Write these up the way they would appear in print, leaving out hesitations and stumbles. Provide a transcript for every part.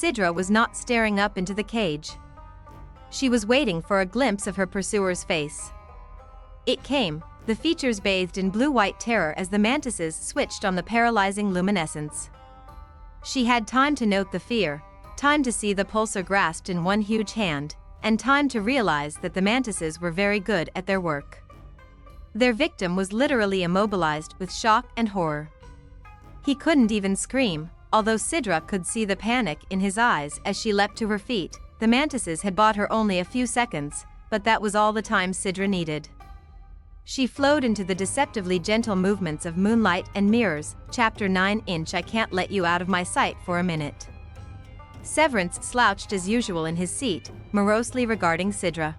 Cidra was not staring up into the cage. She was waiting for a glimpse of her pursuer's face. It came, the features bathed in blue-white terror as the mantises switched on the paralyzing luminescence. She had time to note the fear, time to see the pulsar grasped in one huge hand, and time to realize that the mantises were very good at their work. Their victim was literally immobilized with shock and horror. He couldn't even scream, although Cidra could see the panic in his eyes as she leapt to her feet. The mantises had bought her only a few seconds, but that was all the time Cidra needed. She flowed into the deceptively gentle movements of moonlight and mirrors. Chapter 9. I can't let you out of my sight for a minute. Severance slouched as usual in his seat, morosely regarding Cidra.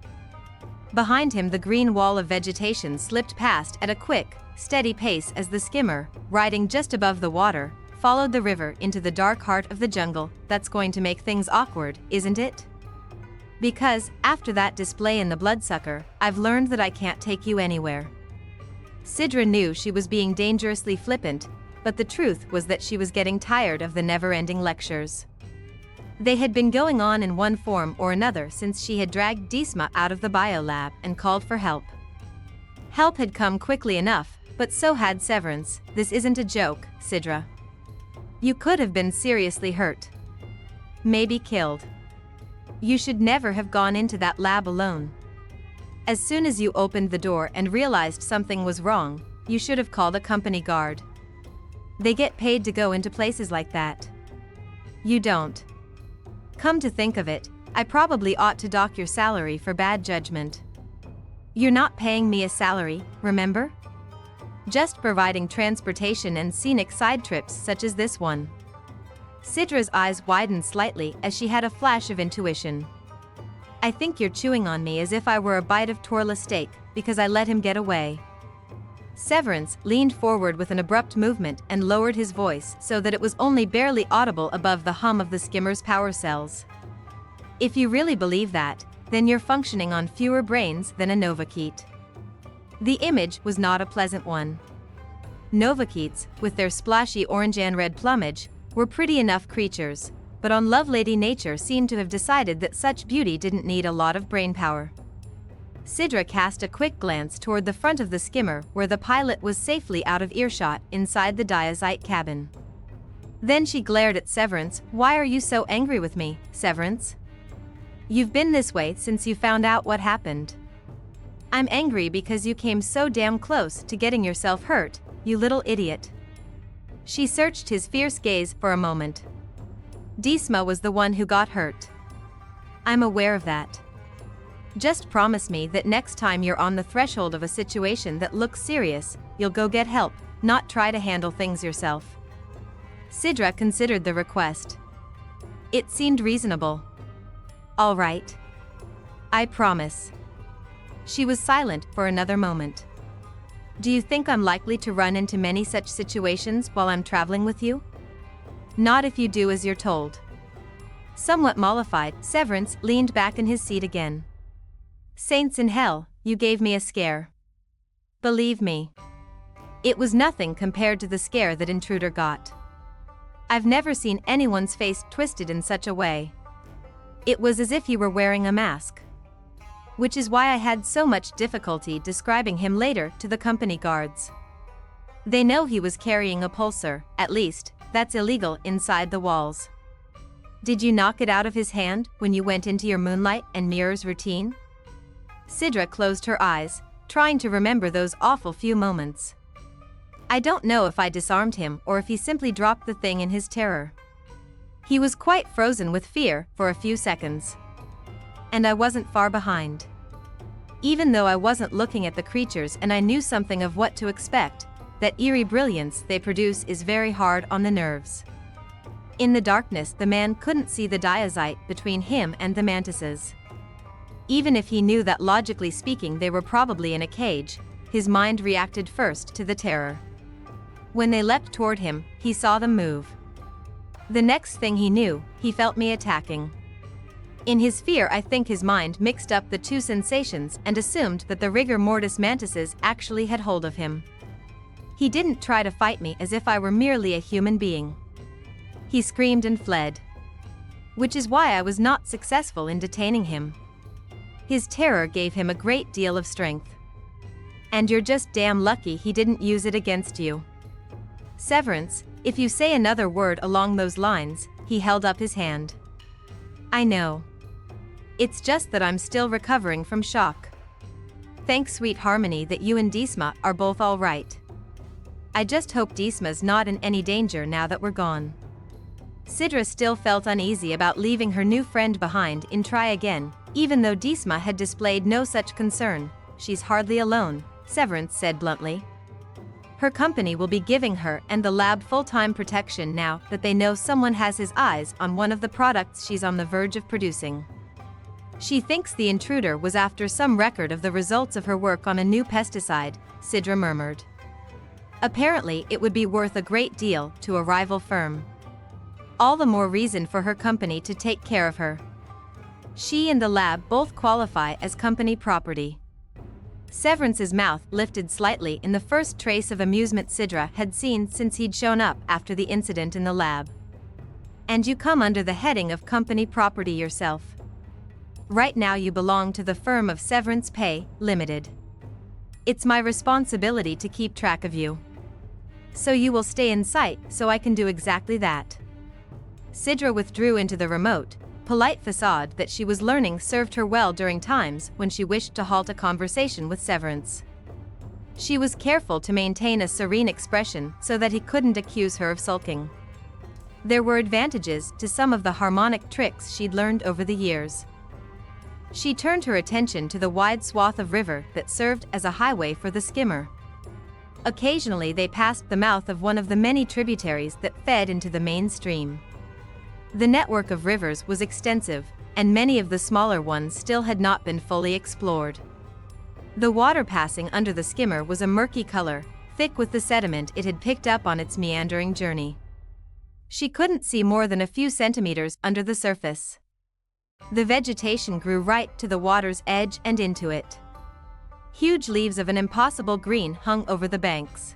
Behind him the green wall of vegetation slipped past at a quick, steady pace as the skimmer, riding just above the water, followed the river into the dark heart of the jungle. That's going to make things awkward, isn't it? Because, after that display in the bloodsucker, I've learned that I can't take you anywhere. Cidra knew she was being dangerously flippant, but the truth was that she was getting tired of the never-ending lectures. They had been going on in one form or another since she had dragged Disma out of the biolab and called for help. Help had come quickly enough, but so had Severance. This isn't a joke, Cidra. You could have been seriously hurt. Maybe killed. You should never have gone into that lab alone. As soon as you opened the door and realized something was wrong, you should have called a company guard. They get paid to go into places like that. You don't. Come to think of it, I probably ought to dock your salary for bad judgment. You're not paying me a salary, remember? Just providing transportation and scenic side trips such as this one. Cidra's eyes widened slightly as she had a flash of intuition. I think you're chewing on me as if I were a bite of Torla steak, because I let him get away. Severance leaned forward with an abrupt movement and lowered his voice so that it was only barely audible above the hum of the skimmer's power cells. If you really believe that, then you're functioning on fewer brains than a Novakeet. The image was not a pleasant one. Novakeets, with their splashy orange and red plumage, were pretty enough creatures, but unlovelady nature seemed to have decided that such beauty didn't need a lot of brainpower. Cidra cast a quick glance toward the front of the skimmer where the pilot was safely out of earshot inside the diazite cabin. Then she glared at Severance. Why are you so angry with me, Severance? You've been this way since you found out what happened. I'm angry because you came so damn close to getting yourself hurt, you little idiot. She searched his fierce gaze for a moment. Disma was the one who got hurt. I'm aware of that. Just promise me that next time you're on the threshold of a situation that looks serious, you'll go get help, not try to handle things yourself. Cidra considered the request. It seemed reasonable. All right. I promise. She was silent for another moment. Do you think I'm likely to run into many such situations while I'm traveling with you? Not if you do as you're told. Somewhat mollified, Severance leaned back in his seat again. Saints in hell, you gave me a scare. Believe me. It was nothing compared to the scare that Intruder got. I've never seen anyone's face twisted in such a way. It was as if he were wearing a mask. Which is why I had so much difficulty describing him later to the company guards. They know he was carrying a pulsar, at least, that's illegal inside the walls. Did you knock it out of his hand when you went into your moonlight and mirrors routine? Cidra closed her eyes, trying to remember those awful few moments. I don't know if I disarmed him or if he simply dropped the thing in his terror. He was quite frozen with fear for a few seconds. And I wasn't far behind. Even though I wasn't looking at the creatures and I knew something of what to expect, that eerie brilliance they produce is very hard on the nerves. In the darkness, the man couldn't see the diazite between him and the mantises. Even if he knew that logically speaking they were probably in a cage, his mind reacted first to the terror. When they leapt toward him, he saw them move. The next thing he knew, he felt me attacking. In his fear, I think his mind mixed up the two sensations and assumed that the rigor mortis mantises actually had hold of him. He didn't try to fight me as if I were merely a human being. He screamed and fled. which is why I was not successful in detaining him. His terror gave him a great deal of strength. And you're just damn lucky he didn't use it against you. Severance, if you say another word along those lines, he held up his hand. I know. It's just that I'm still recovering from shock. Thanks sweet harmony that you and Disma are both all right. I just hope Disma's not in any danger now that we're gone. Cidra still felt uneasy about leaving her new friend behind in Try Again, even though Disma had displayed no such concern. She's hardly alone, Severance said bluntly. Her company will be giving her and the lab full-time protection now that they know someone has his eyes on one of the products she's on the verge of producing. She thinks the intruder was after some record of the results of her work on a new pesticide, Cidra murmured. Apparently it would be worth a great deal to a rival firm. All the more reason for her company to take care of her. She and the lab both qualify as company property. Severance's mouth lifted slightly in the first trace of amusement Cidra had seen since he'd shown up after the incident in the lab. And you come under the heading of company property yourself. Right now you belong to the firm of Severance Pay, Limited. It's my responsibility to keep track of you. So you will stay in sight so I can do exactly that. Cidra withdrew into the remote, polite facade that she was learning served her well during times when she wished to halt a conversation with Severance. She was careful to maintain a serene expression so that he couldn't accuse her of sulking. There were advantages to some of the harmonic tricks she'd learned over the years. She turned her attention to the wide swath of river that served as a highway for the skimmer. Occasionally they passed the mouth of one of the many tributaries that fed into the main stream. The network of rivers was extensive, and many of the smaller ones still had not been fully explored. The water passing under the skimmer was a murky color, thick with the sediment it had picked up on its meandering journey. She couldn't see more than a few centimeters under the surface. The vegetation grew right to the water's edge and into it. Huge leaves of an impossible green hung over the banks.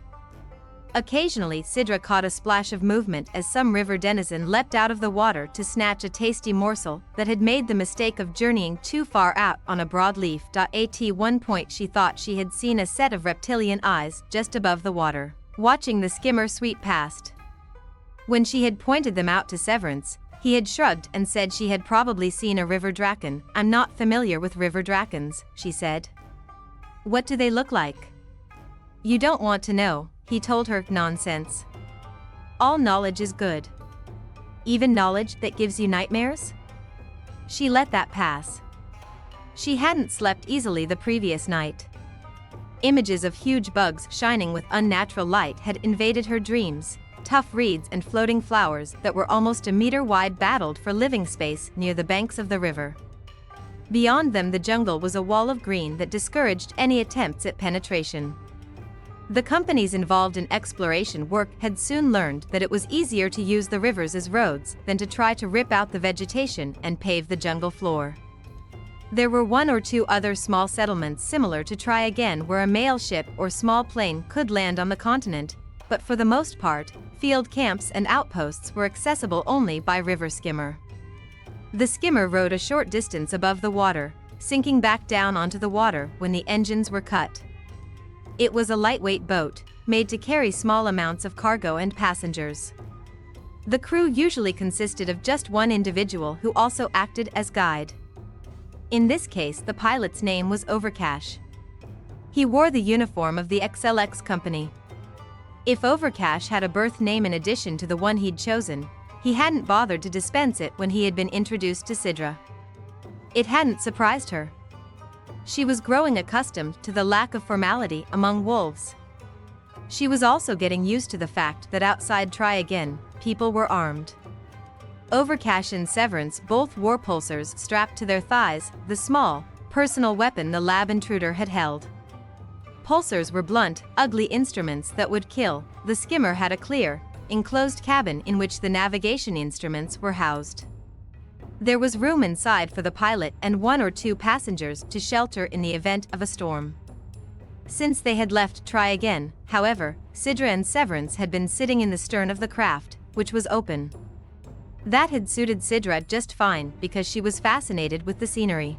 Occasionally Cidra caught a splash of movement as some river denizen leapt out of the water to snatch a tasty morsel that had made the mistake of journeying too far out on a broadleaf. At one point she thought she had seen a set of reptilian eyes just above the water, watching the skimmer sweep past. When she had pointed them out to Severance, he had shrugged and said she had probably seen a river draken. I'm not familiar with river drakens, she said. What do they look like? You don't want to know, he told her. Nonsense. All knowledge is good. Even knowledge that gives you nightmares? She let that pass. She hadn't slept easily the previous night. Images of huge bugs shining with unnatural light had invaded her dreams. Tough reeds and floating flowers that were almost a meter wide battled for living space near the banks of the river. Beyond them the jungle was a wall of green that discouraged any attempts at penetration. The companies involved in exploration work had soon learned that it was easier to use the rivers as roads than to try to rip out the vegetation and pave the jungle floor. There were one or two other small settlements similar to Try Again where a mail ship or small plane could land on the continent, but for the most part, field camps and outposts were accessible only by river skimmer. The skimmer rode a short distance above the water, sinking back down onto the water when the engines were cut. It was a lightweight boat, made to carry small amounts of cargo and passengers. The crew usually consisted of just one individual who also acted as guide. In this case the pilot's name was Overcash. He wore the uniform of the XLX company. If Overcash had a birth name in addition to the one he'd chosen, he hadn't bothered to dispense it when he had been introduced to Cidra. It hadn't surprised her. She was growing accustomed to the lack of formality among wolves. She was also getting used to the fact that outside Try Again, people were armed. Overcash and Severance both wore pulsars strapped to their thighs, the small, personal weapon the lab intruder had held. Pulsars were blunt, ugly instruments that would kill. The skimmer had a clear, enclosed cabin in which the navigation instruments were housed. There was room inside for the pilot and one or two passengers to shelter in the event of a storm. Since they had left Try Again, however, Cidra and Severance had been sitting in the stern of the craft, which was open. That had suited Cidra just fine because she was fascinated with the scenery.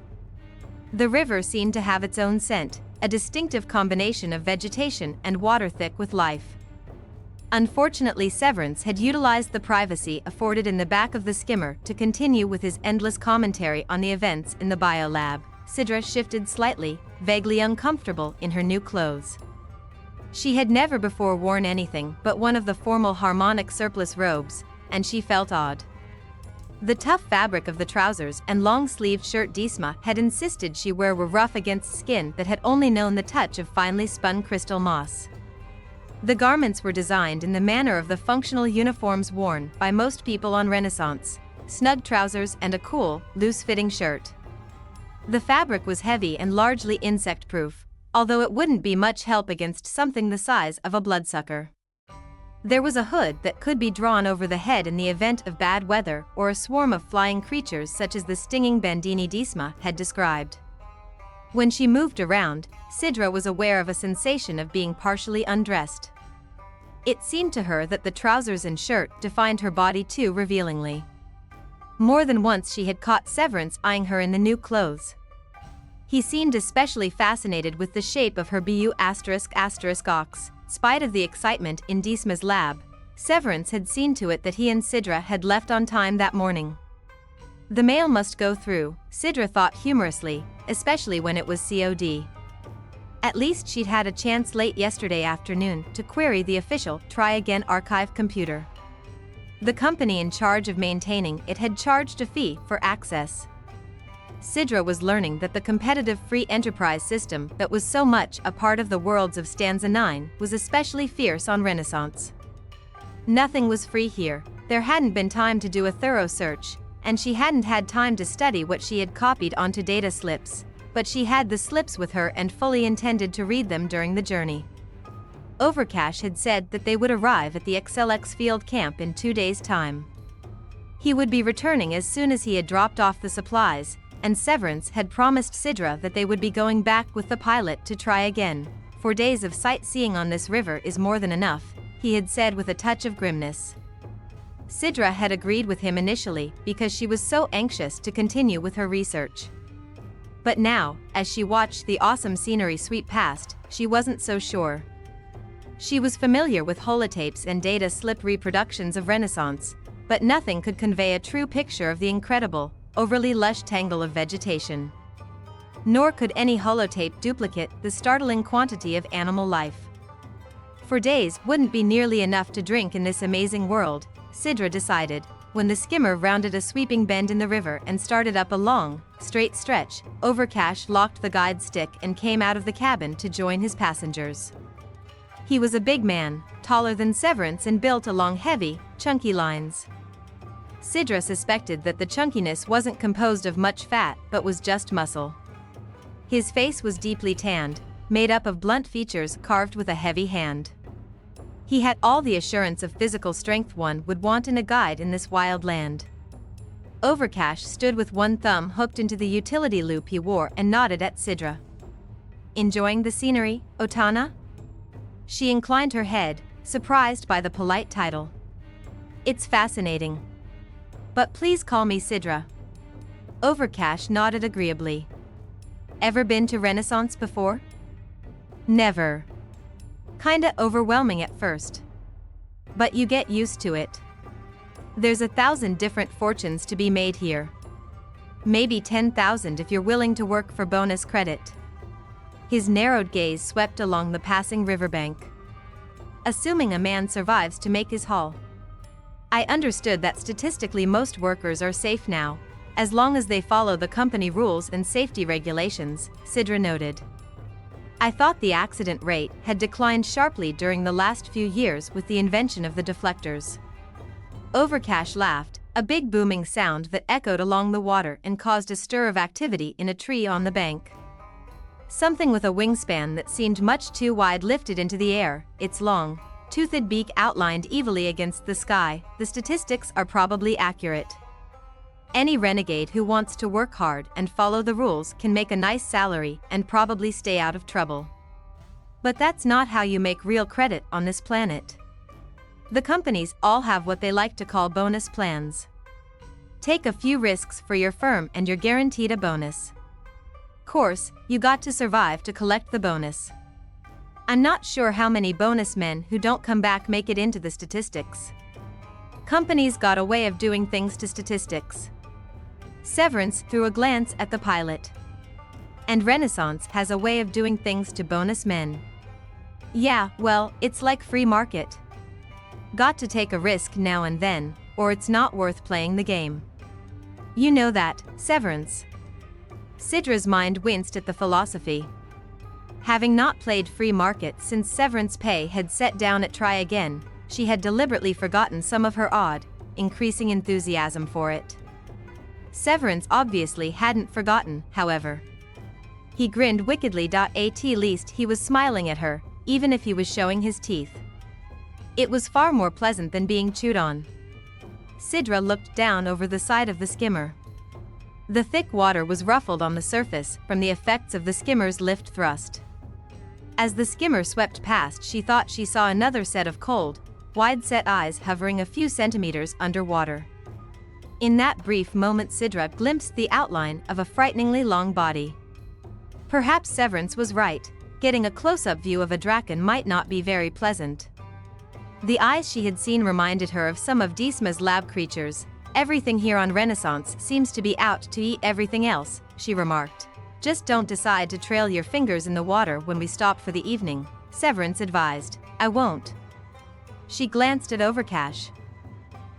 The river seemed to have its own scent, a distinctive combination of vegetation and water thick with life. Unfortunately, Severance had utilized the privacy afforded in the back of the skimmer to continue with his endless commentary on the events in the biolab. Cidra shifted slightly, vaguely uncomfortable in her new clothes. She had never before worn anything but one of the formal harmonic surplice robes, and she felt odd. The tough fabric of the trousers and long-sleeved shirt Disma had insisted she wear were rough against skin that had only known the touch of finely spun crystal moss. The garments were designed in the manner of the functional uniforms worn by most people on Renaissance: snug trousers and a cool, loose-fitting shirt. The fabric was heavy and largely insect-proof, although it wouldn't be much help against something the size of a bloodsucker. There was a hood that could be drawn over the head in the event of bad weather or a swarm of flying creatures such as the stinging Bandini Disma had described. When she moved around, Cidra was aware of a sensation of being partially undressed. It seemed to her that the trousers and shirt defined her body too revealingly. More than once she had caught Severance eyeing her in the new clothes. He seemed especially fascinated with the shape of her BU***ox. Spite of the excitement in Disma's lab, Severance had seen to it that he and Cidra had left on time that morning. The mail must go through, Cidra thought humorously, especially when it was COD. At least she'd had a chance late yesterday afternoon to query the official Try Again archive computer. The company in charge of maintaining it had charged a fee for access. Cidra was learning that the competitive free enterprise system that was so much a part of the worlds of Stanza 9 was especially fierce on Renaissance. Nothing was free here, there hadn't been time to do a thorough search, and she hadn't had time to study what she had copied onto data slips, but she had the slips with her and fully intended to read them during the journey. Overcash had said that they would arrive at the XLX field camp in 2 days' time. He would be returning as soon as he had dropped off the supplies, and Severance had promised Cidra that they would be going back with the pilot to try again. 4 days of sightseeing on this river is more than enough, he had said with a touch of grimness. Cidra had agreed with him initially because she was so anxious to continue with her research. But now, as she watched the awesome scenery sweep past, she wasn't so sure. She was familiar with holotapes and data slip reproductions of Renaissance, but nothing could convey a true picture of the incredible, overly lush tangle of vegetation. Nor could any holotape duplicate the startling quantity of animal life. 4 days wouldn't be nearly enough to drink in this amazing world, Cidra decided, when the skimmer rounded a sweeping bend in the river and started up a long, straight stretch. Overcash locked the guide stick and came out of the cabin to join his passengers. He was a big man, taller than Severance and built along heavy, chunky lines. Cidra suspected that the chunkiness wasn't composed of much fat but was just muscle. His face was deeply tanned, made up of blunt features carved with a heavy hand. He had all the assurance of physical strength one would want in a guide in this wild land. Overcash stood with one thumb hooked into the utility loop he wore and nodded at Cidra. "Enjoying the scenery, Otana?" She inclined her head, surprised by the polite title. "It's fascinating. But please call me Cidra." Overcash nodded agreeably. "Ever been to Renaissance before?" "Never. Kinda overwhelming at first. But you get used to it. There's 1,000 different fortunes to be made here. Maybe 10,000 if you're willing to work for bonus credit." His narrowed gaze swept along the passing riverbank. "Assuming a man survives to make his haul. I understood that statistically most workers are safe now, as long as they follow the company rules and safety regulations," Cidra noted. "I thought the accident rate had declined sharply during the last few years with the invention of the deflectors." Overcash laughed, a big booming sound that echoed along the water and caused a stir of activity in a tree on the bank. Something with a wingspan that seemed much too wide lifted into the air, its long, toothed beak outlined evilly against the sky. "The statistics are probably accurate. Any renegade who wants to work hard and follow the rules can make a nice salary and probably stay out of trouble. But that's not how you make real credit on this planet. The companies all have what they like to call bonus plans. Take a few risks for your firm and you're guaranteed a bonus. Course, you got to survive to collect the bonus. I'm not sure how many bonus men who don't come back make it into the statistics. Companies got a way of doing things to statistics. Severance threw a glance at the pilot. And Renaissance has a way of doing things to bonus men. Yeah, well, it's like free market. Got to take a risk now and then, or it's not worth playing the game. You know that, Severance. Cidra's mind winced at the philosophy. Having not played free market since Severance pay had set down at try again, she had deliberately forgotten some of her odd, increasing enthusiasm for it. Severance obviously hadn't forgotten, however. He grinned wickedly. At least he was smiling at her, even if he was showing his teeth. It was far more pleasant than being chewed on. Cidra looked down over the side of the skimmer. The thick water was ruffled on the surface from the effects of the skimmer's lift thrust. As the skimmer swept past, she thought she saw another set of cold, wide-set eyes hovering a few centimeters underwater. In that brief moment, Cidra glimpsed the outline of a frighteningly long body. Perhaps Severance was right, getting a close-up view of a draken might not be very pleasant. The eyes she had seen reminded her of some of Disma's lab creatures. Everything here on Renaissance seems to be out to eat everything else, she remarked. Just don't decide to trail your fingers in the water when we stop for the evening, Severance advised. I won't. She glanced at Overcash.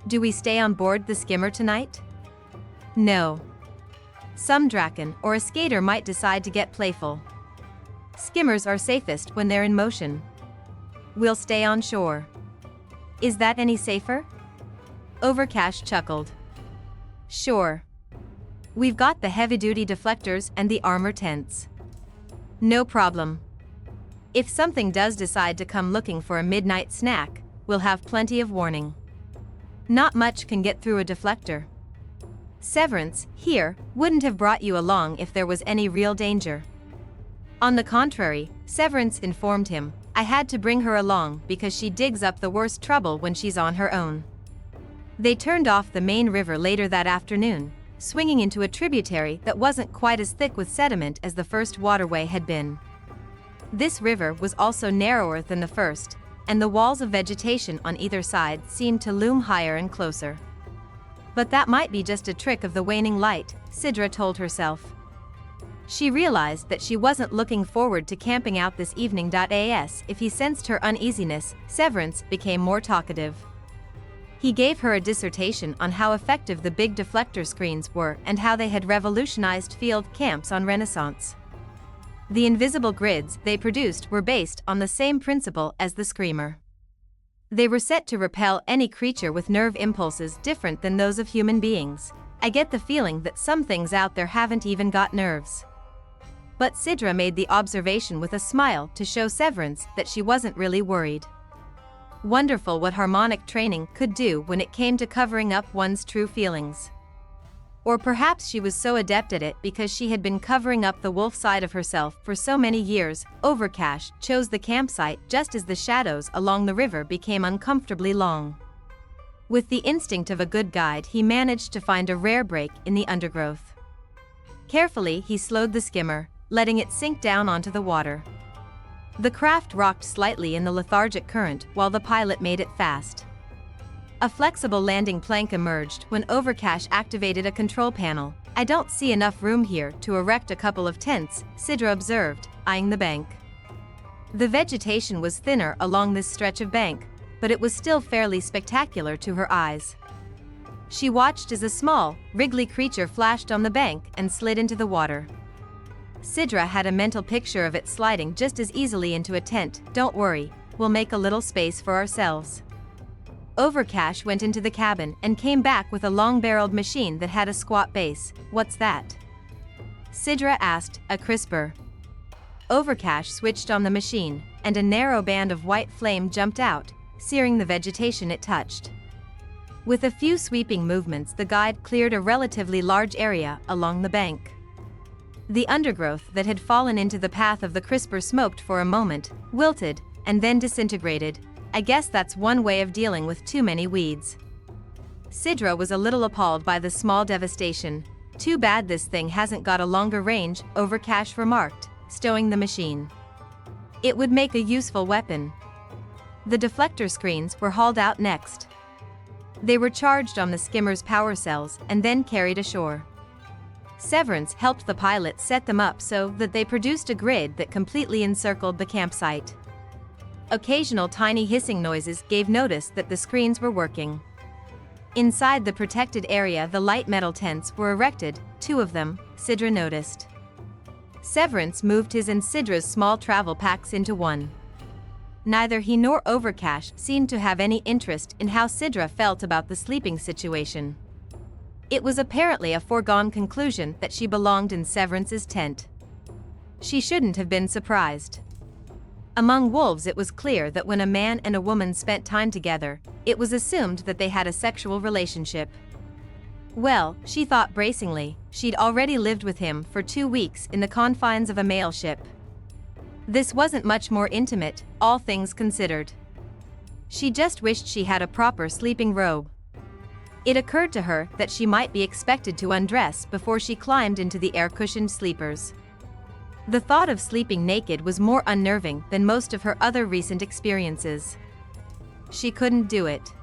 Do we stay on board the skimmer tonight? No. Some draken or a skater might decide to get playful. Skimmers are safest when they're in motion. We'll stay on shore. Is that any safer? Overcash chuckled. Sure. We've got the heavy-duty deflectors and the armor tents. No problem. If something does decide to come looking for a midnight snack, we'll have plenty of warning. Not much can get through a deflector. Severance, here, wouldn't have brought you along if there was any real danger. On the contrary, Severance informed him, I had to bring her along because she digs up the worst trouble when she's on her own. They turned off the main river later that afternoon, swinging into a tributary that wasn't quite as thick with sediment as the first waterway had been. This river was also narrower than the first, and the walls of vegetation on either side seemed to loom higher and closer. But that might be just a trick of the waning light, Cidra told herself. She realized that she wasn't looking forward to camping out this evening. As if he sensed her uneasiness, Severance became more talkative. He gave her a dissertation on how effective the big deflector screens were and how they had revolutionized field camps on Renaissance. The invisible grids they produced were based on the same principle as the screamer. They were set to repel any creature with nerve impulses different than those of human beings. I get the feeling that some things out there haven't even got nerves. But Cidra made the observation with a smile to show Severance that she wasn't really worried. Wonderful what harmonic training could do when it came to covering up one's true feelings. Or perhaps she was so adept at it because she had been covering up the wolf side of herself for so many years. Overcash chose the campsite just as the shadows along the river became uncomfortably long. With the instinct of a good guide, he managed to find a rare break in the undergrowth. Carefully, he slowed the skimmer, letting it sink down onto the water. The craft rocked slightly in the lethargic current while the pilot made it fast. A flexible landing plank emerged when Overcash activated a control panel. I don't see enough room here to erect a couple of tents, Cidra observed, eyeing the bank. The vegetation was thinner along this stretch of bank, but it was still fairly spectacular to her eyes. She watched as a small, wriggly creature flashed on the bank and slid into the water. Cidra had a mental picture of it sliding just as easily into a tent. Don't worry, we'll make a little space for ourselves. Overcash went into the cabin and came back with a long-barreled machine that had a squat base. What's that? Cidra asked, a crisper. Overcash switched on the machine, and a narrow band of white flame jumped out, searing the vegetation it touched. With a few sweeping movements, the guide cleared a relatively large area along the bank. The undergrowth that had fallen into the path of the crisper smoked for a moment, wilted, and then disintegrated. I guess that's one way of dealing with too many weeds. Cidra was a little appalled by the small devastation. Too bad this thing hasn't got a longer range, Overcash remarked, stowing the machine. It would make a useful weapon. The deflector screens were hauled out next. They were charged on the skimmer's power cells and then carried ashore. Severance helped the pilot set them up so that they produced a grid that completely encircled the campsite. Occasional tiny hissing noises gave notice that the screens were working. Inside the protected area, the light metal tents were erected, 2 of them, Cidra noticed. Severance moved his and Cidra's small travel packs into one. Neither he nor Overcash seemed to have any interest in how Cidra felt about the sleeping situation. It was apparently a foregone conclusion that she belonged in Severance's tent. She shouldn't have been surprised. Among wolves, it was clear that when a man and a woman spent time together, it was assumed that they had a sexual relationship. Well, she thought bracingly, she'd already lived with him for 2 weeks in the confines of a male ship. This wasn't much more intimate, all things considered. She just wished she had a proper sleeping robe. It occurred to her that she might be expected to undress before she climbed into the air-cushioned sleepers. The thought of sleeping naked was more unnerving than most of her other recent experiences. She couldn't do it.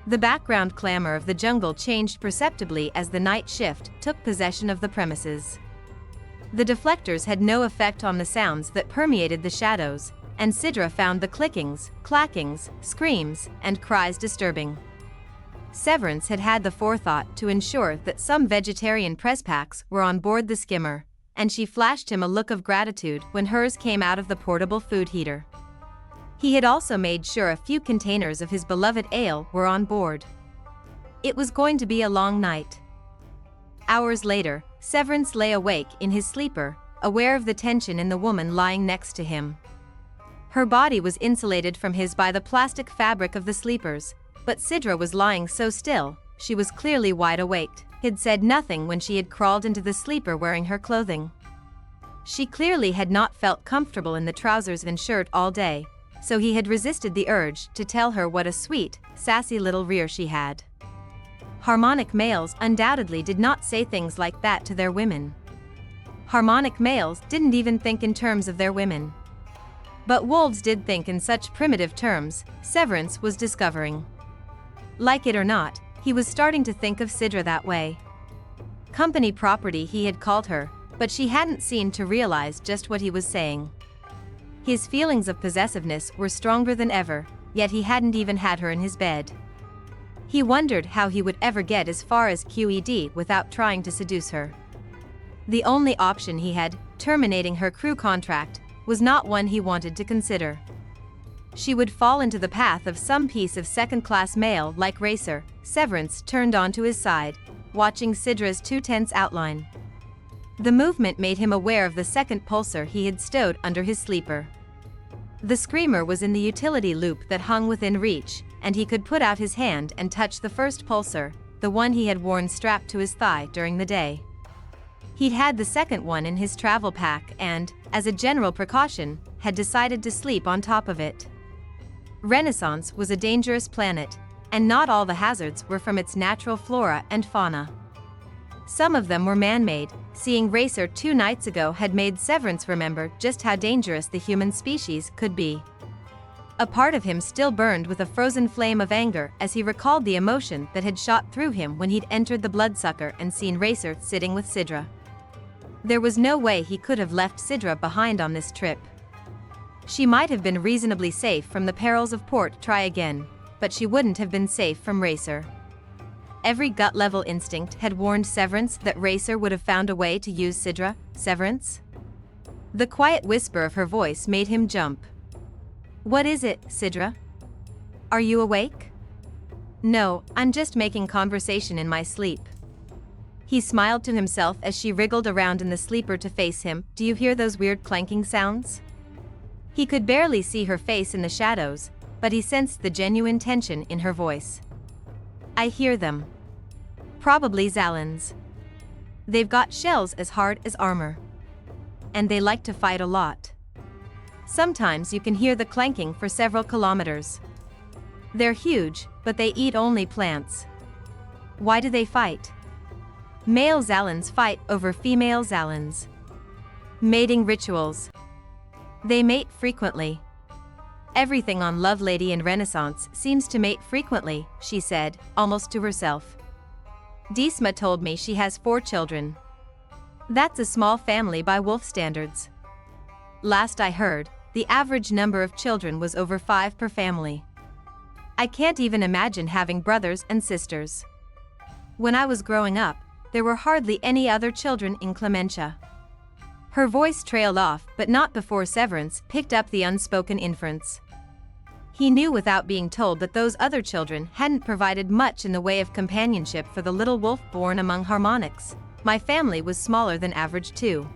The background clamor of the jungle changed perceptibly as the night shift took possession of the premises. The deflectors had no effect on the sounds that permeated the shadows, and Cidra found the clickings, clackings, screams, and cries disturbing. Severance had had the forethought to ensure that some vegetarian press packs were on board the skimmer, and she flashed him a look of gratitude when hers came out of the portable food heater. He had also made sure a few containers of his beloved ale were on board. It was going to be a long night. Hours later, Severance lay awake in his sleeper, aware of the tension in the woman lying next to him. Her body was insulated from his by the plastic fabric of the sleepers, but Cidra was lying so still, she was clearly wide awake. Had said nothing when she had crawled into the sleeper wearing her clothing. She clearly had not felt comfortable in the trousers and shirt all day, so he had resisted the urge to tell her what a sweet, sassy little rear she had. Harmonic males undoubtedly did not say things like that to their women. Harmonic males didn't even think in terms of their women. But wolves did think in such primitive terms, Severance was discovering. Like it or not, he was starting to think of Cidra that way. Company property, he had called her, but she hadn't seemed to realize just what he was saying. His feelings of possessiveness were stronger than ever, yet he hadn't even had her in his bed. He wondered how he would ever get as far as QED without trying to seduce her. The only option he had, terminating her crew contract, was not one he wanted to consider. She would fall into the path of some piece of second-class male like Racer. Severance turned onto his side, watching Cidra's 2 tents outline. The movement made him aware of the second pulsar he had stowed under his sleeper. The screamer was in the utility loop that hung within reach, and he could put out his hand and touch the first pulsar, the one he had worn strapped to his thigh during the day. He'd had the second one in his travel pack and, as a general precaution, had decided to sleep on top of it. Renaissance was a dangerous planet, and not all the hazards were from its natural flora and fauna. Some of them were man-made. Seeing Racer 2 nights ago had made Severance remember just how dangerous the human species could be. A part of him still burned with a frozen flame of anger as he recalled the emotion that had shot through him when he'd entered the bloodsucker and seen Racer sitting with Cidra. There was no way he could have left Cidra behind on this trip. She might have been reasonably safe from the perils of port try again, but she wouldn't have been safe from Racer. Every gut-level instinct had warned Severance that Racer would have found a way to use Cidra. Severance? The quiet whisper of her voice made him jump. "What is it, Cidra? Are you awake?" "No, I'm just making conversation in my sleep." He smiled to himself as she wriggled around in the sleeper to face him. "Do you hear those weird clanking sounds?" He could barely see her face in the shadows, but he sensed the genuine tension in her voice. "I hear them. Probably Zalans. They've got shells as hard as armor. And they like to fight a lot. Sometimes you can hear the clanking for several kilometers. They're huge, but they eat only plants. Why do they fight? Male Zalans fight over female Zalans. Mating rituals. They mate frequently. Everything on Lovelady and Renaissance seems to mate frequently, she said, almost to herself. Deesma told me she has 4 children. That's a small family by wolf standards. Last I heard, the average number of children was over 5 per family. I can't even imagine having brothers and sisters. When I was growing up, there were hardly any other children in Clementia. Her voice trailed off, but not before Severance picked up the unspoken inference. He knew without being told that those other children hadn't provided much in the way of companionship for the little wolf born among harmonics. My family was smaller than average too.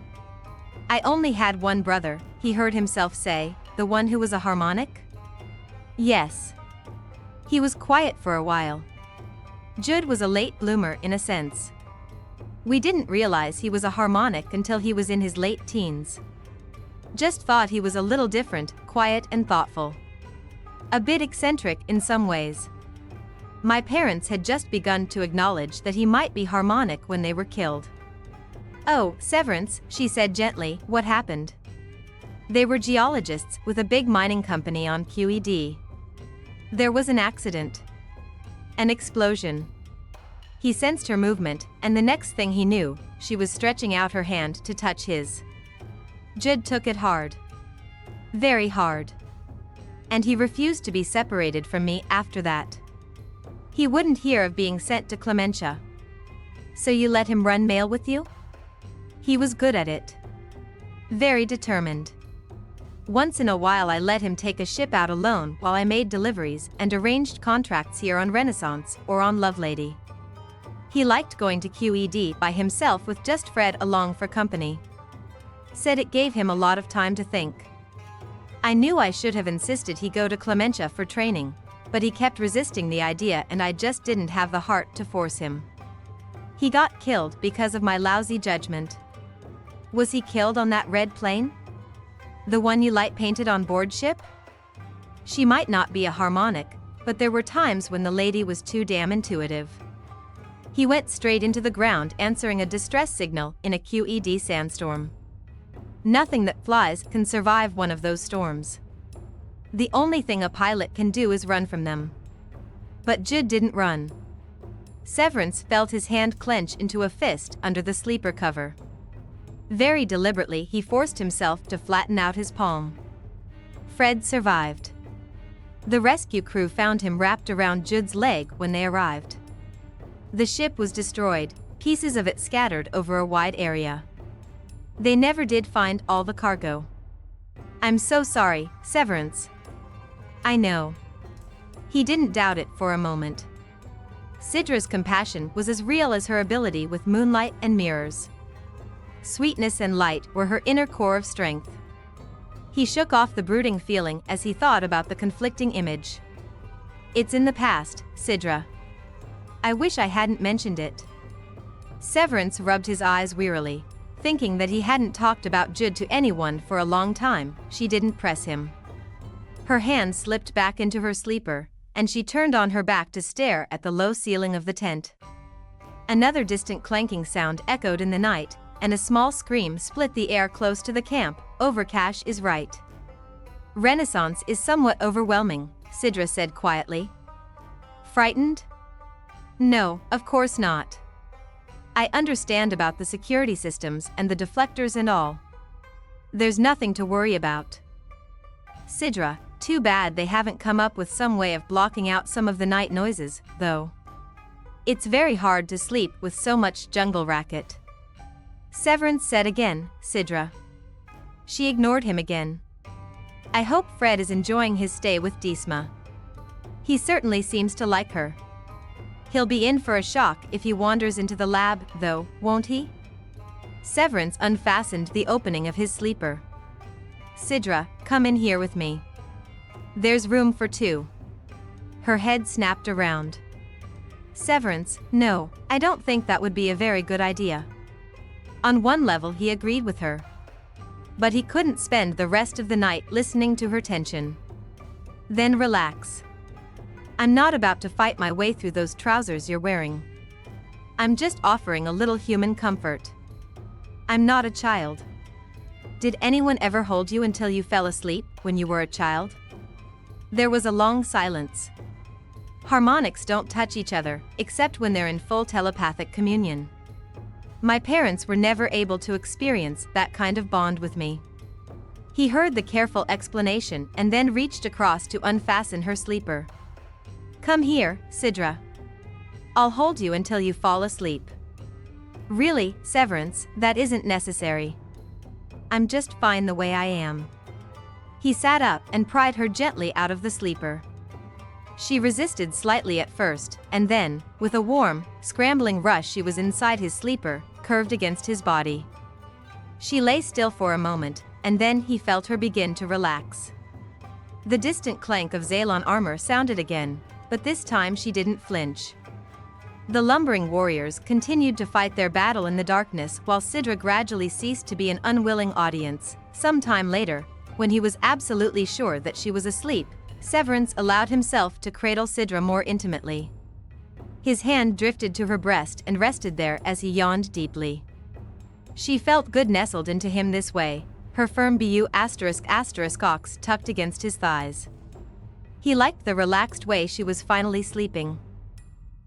I only had one brother, he heard himself say, the one who was a harmonic? Yes. He was quiet for a while. Judd was a late bloomer in a sense. We didn't realize he was a harmonic until he was in his late teens. Just thought he was a little different, quiet and thoughtful. A bit eccentric in some ways. My parents had just begun to acknowledge that he might be harmonic when they were killed. Oh, Severance, she said gently, what happened? They were geologists with a big mining company on QED. There was an accident. An explosion. He sensed her movement, and the next thing he knew, she was stretching out her hand to touch his. Judd took it hard. Very hard. And he refused to be separated from me after that. He wouldn't hear of being sent to Clementia. So you let him run mail with you? He was good at it. Very determined. Once in a while I let him take a ship out alone while I made deliveries and arranged contracts here on Renaissance or on Lovelady. He liked going to QED by himself with just Fred along for company. Said it gave him a lot of time to think. I knew I should have insisted he go to Clementia for training, but he kept resisting the idea and I just didn't have the heart to force him. He got killed because of my lousy judgment. Was he killed on that red plane? The one you light painted on board ship? She might not be a harmonic, but there were times when the lady was too damn intuitive. He went straight into the ground answering a distress signal in a QED sandstorm. Nothing that flies can survive one of those storms. The only thing a pilot can do is run from them. But Judd didn't run. Severance felt his hand clench into a fist under the sleeper cover. Very deliberately he forced himself to flatten out his palm. Fred survived. The rescue crew found him wrapped around Judd's leg when they arrived. The ship was destroyed, pieces of it scattered over a wide area. They never did find all the cargo. I'm so sorry, Severance. I know. He didn't doubt it for a moment. Cidra's compassion was as real as her ability with moonlight and mirrors. Sweetness and light were her inner core of strength. He shook off the brooding feeling as he thought about the conflicting image. It's in the past, Cidra. I wish I hadn't mentioned it. Severance rubbed his eyes wearily. Thinking that he hadn't talked about Judd to anyone for a long time, she didn't press him. Her hand slipped back into her sleeper, and she turned on her back to stare at the low ceiling of the tent. Another distant clanking sound echoed in the night, and a small scream split the air close to the camp. Overcash is right. Renaissance is somewhat overwhelming, Cidra said quietly. Frightened? No, of course not. I understand about the security systems and the deflectors and all. There's nothing to worry about. Cidra, too bad they haven't come up with some way of blocking out some of the night noises, though. It's very hard to sleep with so much jungle racket. Severance said again, Cidra. She ignored him again. I hope Fred is enjoying his stay with Deesma. He certainly seems to like her. He'll be in for a shock if he wanders into the lab, though, won't he? Severance unfastened the opening of his sleeper. Cidra, come in here with me. There's room for 2. Her head snapped around. Severance, no, I don't think that would be a very good idea. On one level he agreed with her. But he couldn't spend the rest of the night listening to her tension. Then relax. I'm not about to fight my way through those trousers you're wearing. I'm just offering a little human comfort. I'm not a child. Did anyone ever hold you until you fell asleep when you were a child? There was a long silence. Harmonics don't touch each other, except when they're in full telepathic communion. My parents were never able to experience that kind of bond with me. He heard the careful explanation and then reached across to unfasten her sleeper. Come here, Cidra. I'll hold you until you fall asleep. Really, Severance, that isn't necessary. I'm just fine the way I am. He sat up and pried her gently out of the sleeper. She resisted slightly at first, and then, with a warm, scrambling rush, she was inside his sleeper, curved against his body. She lay still for a moment, and then he felt her begin to relax. The distant clank of Zaylon armor sounded again, but this time she didn't flinch. The lumbering warriors continued to fight their battle in the darkness while Cidra gradually ceased to be an unwilling audience. Some time later, when he was absolutely sure that she was asleep, Severance allowed himself to cradle Cidra more intimately. His hand drifted to her breast and rested there as he yawned deeply. She felt good nestled into him this way, her firm bu***ox tucked against his thighs. He liked the relaxed way she was finally sleeping.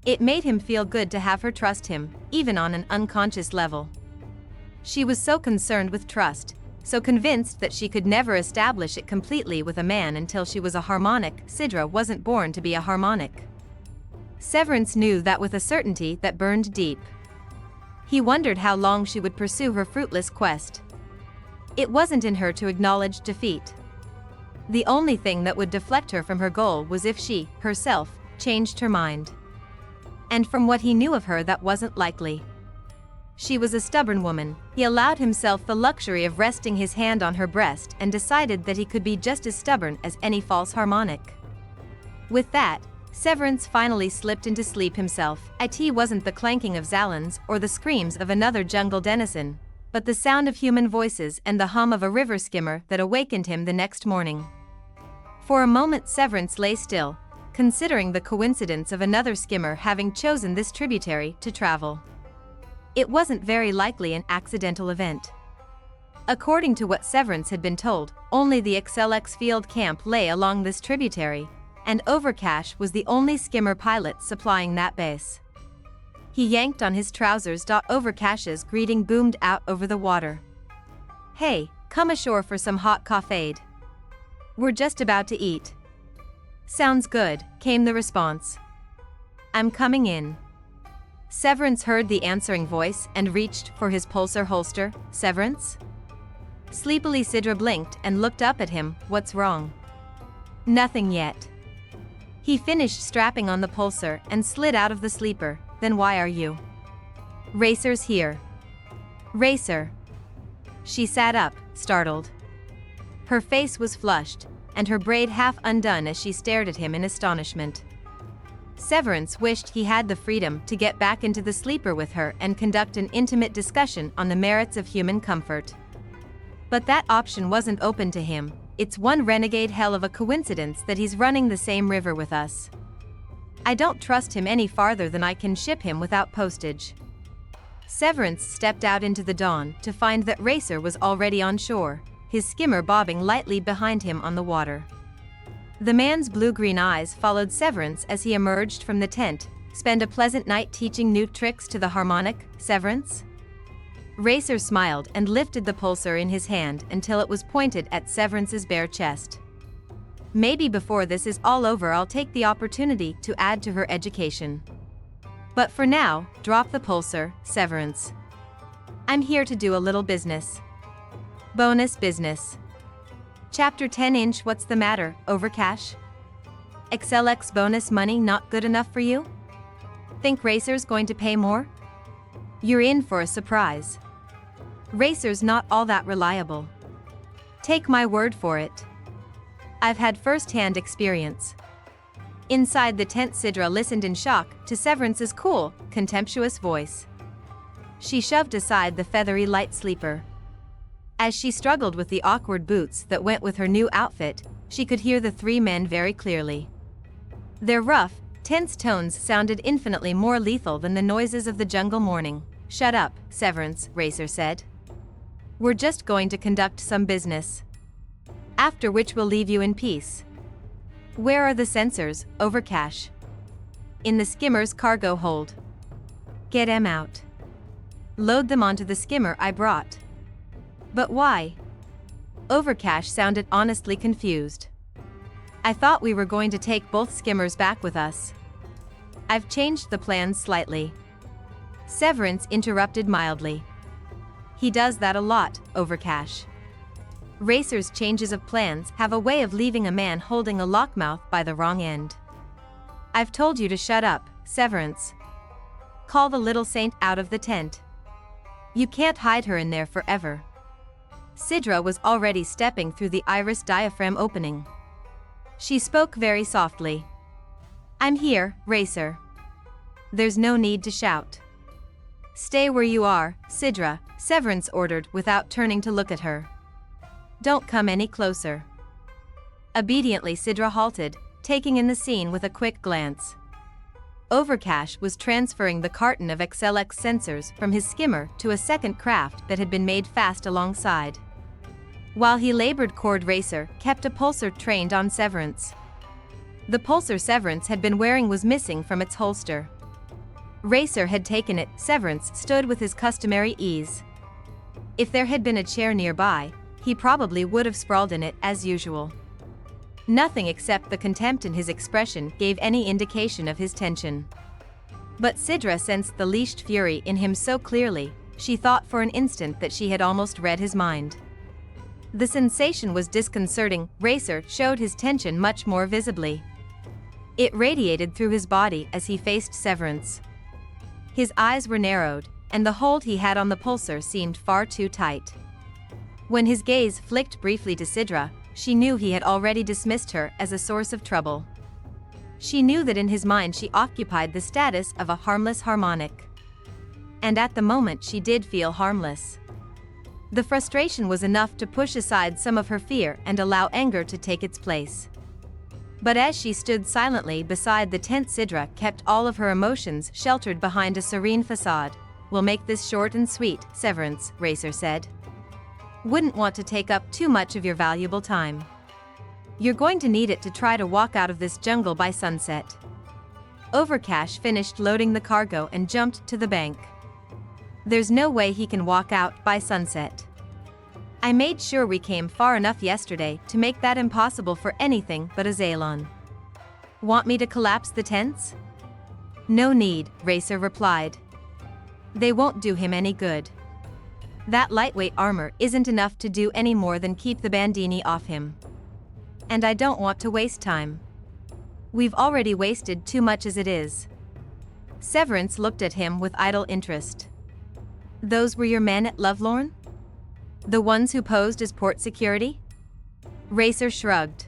It made him feel good to have her trust him, even on an unconscious level. She was so concerned with trust, so convinced that she could never establish it completely with a man until she was a harmonic. Cidra wasn't born to be a harmonic. Severance knew that with a certainty that burned deep. He wondered how long she would pursue her fruitless quest. It wasn't in her to acknowledge defeat. The only thing that would deflect her from her goal was if she, herself, changed her mind. And from what he knew of her, that wasn't likely. She was a stubborn woman. He allowed himself the luxury of resting his hand on her breast and decided that he could be just as stubborn as any false harmonic. With that, Severance finally slipped into sleep himself. It wasn't the clanking of Zalans or the screams of another jungle denizen, but the sound of human voices and the hum of a river skimmer that awakened him the next morning. For a moment Severance lay still, considering the coincidence of another skimmer having chosen this tributary to travel. It wasn't very likely an accidental event. According to what Severance had been told, only the XLX field camp lay along this tributary, and Overcash was the only skimmer pilot supplying that base. He yanked on his trousers. Overcash's greeting boomed out over the water. Hey, come ashore for some hot coffee. We're just about to eat. Sounds good, came the response. I'm coming in. Severance heard the answering voice and reached for his pulsar holster. Severance? Sleepily Cidra blinked and looked up at him. What's wrong? Nothing yet. He finished strapping on the pulsar and slid out of the sleeper. Then why are you? Racer's here. Racer. She sat up, startled. Her face was flushed, and her braid half undone as she stared at him in astonishment. Severance wished he had the freedom to get back into the sleeper with her and conduct an intimate discussion on the merits of human comfort. But that option wasn't open to him. It's one renegade hell of a coincidence that he's running the same river with us. I don't trust him any farther than I can ship him without postage. Severance stepped out into the dawn to find that Racer was already on shore, his skimmer bobbing lightly behind him on the water. The man's blue-green eyes followed Severance as he emerged from the tent. Spend a pleasant night teaching new tricks to the harmonic, Severance? Racer smiled and lifted the pulsar in his hand until it was pointed at Severance's bare chest. Maybe before this is all over I'll take the opportunity to add to her education. But for now, drop the pulsar, Severance. I'm here to do a little business. Bonus business. Chapter 10 What's the matter, Overcash? XLX bonus money not good enough for you? Think Racer's going to pay more? You're in for a surprise. Racer's not all that reliable. Take my word for it. I've had first-hand experience. Inside the tent, Cidra listened in shock to Severance's cool, contemptuous voice. She shoved aside the feathery light sleeper. As she struggled with the awkward boots that went with her new outfit, she could hear the three men very clearly. Their rough, Tense tones sounded infinitely more lethal than the noises of the jungle morning. "Shut up, Severance," Racer said. "We're just going to conduct some business. After which we'll leave you in peace." "Where are the sensors, Overcash?" "In the skimmer's cargo hold." "Get 'em out. Load them onto the skimmer I brought." "But why?" Overcash sounded honestly confused. "I thought we were going to take both skimmers back with us. I've changed the plans slightly." Severance interrupted mildly. "He does that a lot, Overcash. Racer's changes of plans have a way of leaving a man holding a lockmouth by the wrong end." "I've told you to shut up, Severance. Call the little saint out of the tent. You can't hide her in there forever." Cidra was already stepping through the iris diaphragm opening. She spoke very softly. "I'm here, Racer. There's no need to shout." "Stay where you are, Cidra," Severance ordered without turning to look at her. "Don't come any closer." Obediently, Cidra halted, taking in the scene with a quick glance. Overcash was transferring the carton of XLX sensors from his skimmer to a second craft that had been made fast alongside. While he labored, Racer kept a pulsar trained on Severance. The pulsar Severance had been wearing was missing from its holster. Racer had taken it. Severance stood with his customary ease. If there had been a chair nearby, he probably would have sprawled in it as usual. Nothing except the contempt in his expression gave any indication of his tension. But Cidra sensed the leashed fury in him so clearly, she thought for an instant that she had almost read his mind. The sensation was disconcerting. Racer showed his tension much more visibly. It radiated through his body as he faced Severance. His eyes were narrowed, and the hold he had on the pulsar seemed far too tight. When his gaze flicked briefly to Cidra, she knew he had already dismissed her as a source of trouble. She knew that in his mind she occupied the status of a harmless harmonic. And at the moment she did feel harmless. The frustration was enough to push aside some of her fear and allow anger to take its place. But as she stood silently beside the tent, Cidra kept all of her emotions sheltered behind a serene facade. "We'll make this short and sweet, Severance," Racer said. "Wouldn't want to take up too much of your valuable time. You're going to need it to try to walk out of this jungle by sunset." Overcash finished loading the cargo and jumped to the bank. "There's no way he can walk out by sunset. I made sure we came far enough yesterday to make that impossible for anything but a Zaylon. Want me to collapse the tents?" "No need," Racer replied. "They won't do him any good. That lightweight armor isn't enough to do any more than keep the bandini off him. And I don't want to waste time. We've already wasted too much as it is." Severance looked at him with idle interest. "Those were your men at Lovelorn? The ones who posed as port security?" Racer shrugged.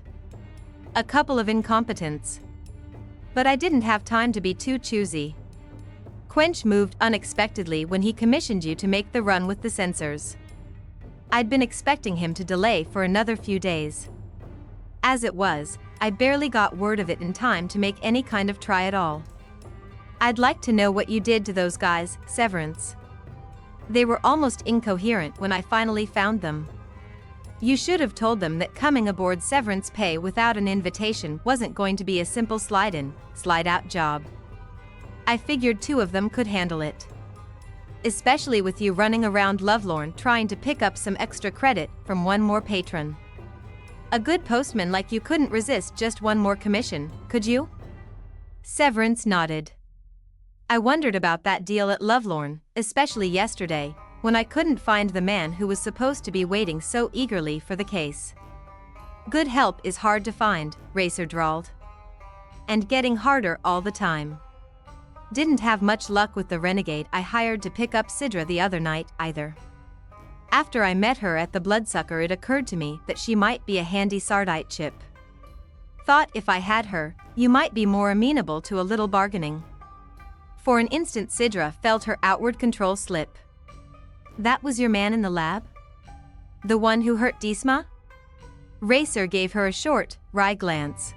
"A couple of incompetents. But I didn't have time to be too choosy. Quench moved unexpectedly when he commissioned you to make the run with the sensors. I'd been expecting him to delay for another few days. As it was, I barely got word of it in time to make any kind of try at all. I'd like to know what you did to those guys, Severance. They were almost incoherent when I finally found them. You should have told them that coming aboard Severance Pay without an invitation wasn't going to be a simple slide-in, slide-out job. I figured two of them could handle it. Especially with you running around Lovelorn trying to pick up some extra credit from one more patron. A good postman like you couldn't resist just one more commission, could you?" Severance nodded. "I wondered about that deal at Lovelorn, especially yesterday, when I couldn't find the man who was supposed to be waiting so eagerly for the case. Good help is hard to find," Racer drawled. "And getting harder all the time. Didn't have much luck with the renegade I hired to pick up Cidra the other night, either. After I met her at the Bloodsucker, it occurred to me that she might be a handy Sardite chip. Thought if I had her, you might be more amenable to a little bargaining." For an instant Cidra felt her outward control slip. "That was your man in the lab? The one who hurt Disma?" Racer gave her a short, wry glance.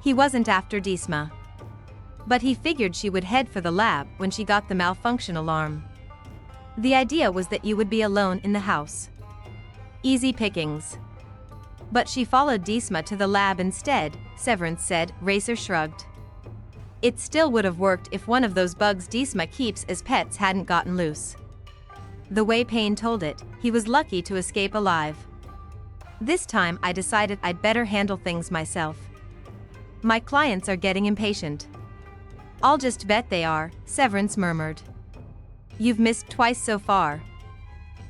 "He wasn't after Disma. But he figured she would head for the lab when she got the malfunction alarm. The idea was that you would be alone in the house. Easy pickings. But she followed Disma to the lab instead, Severance said. Racer shrugged. It still would have worked if one of those bugs Disma keeps as pets hadn't gotten loose. The way Payne told it, he was lucky to escape alive. This time I decided I'd better handle things myself. My clients are getting impatient. I'll just bet they are, Severance murmured. You've missed twice so far.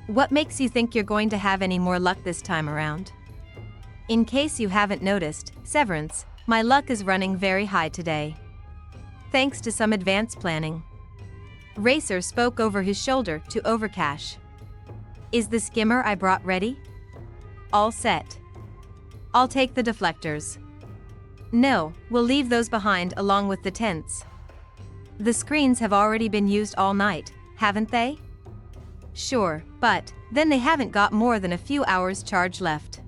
What makes you think you're going to have any more luck this time around? In case you haven't noticed, Severance, my luck is running very high today. Thanks to some advanced planning. Racer spoke over his shoulder to Overcash. Is the skimmer I brought ready? All set. I'll take the deflectors. No, we'll leave those behind along with the tents. The screens have already been used all night, haven't they? Sure, but then they haven't got more than a few hours charge left.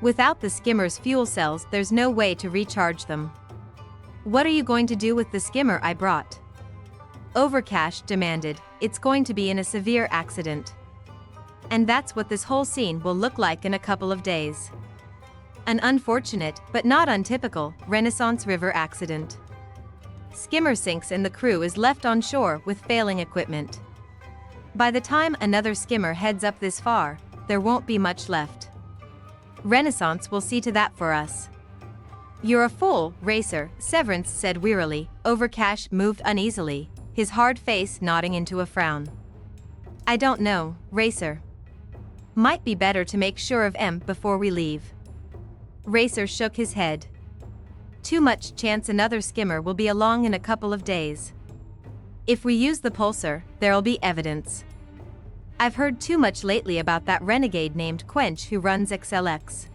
Without the skimmer's fuel cells, there's no way to recharge them. What are you going to do with the skimmer I brought? Overcash demanded. It's going to be in a severe accident. And that's what this whole scene will look like in a couple of days. An unfortunate, but not untypical, Renaissance River accident. Skimmer sinks and the crew is left on shore with failing equipment. By the time another skimmer heads up this far, there won't be much left. Renaissance will see to that for us. You're a fool, Racer, Severance said wearily. Overcash moved uneasily, his hard face nodding into a frown. I don't know, Racer. Might be better to make sure of M before we leave. Racer shook his head. Too much chance another skimmer will be along in a couple of days. If we use the pulsar, there'll be evidence. I've heard too much lately about that renegade named Quench who runs XLX.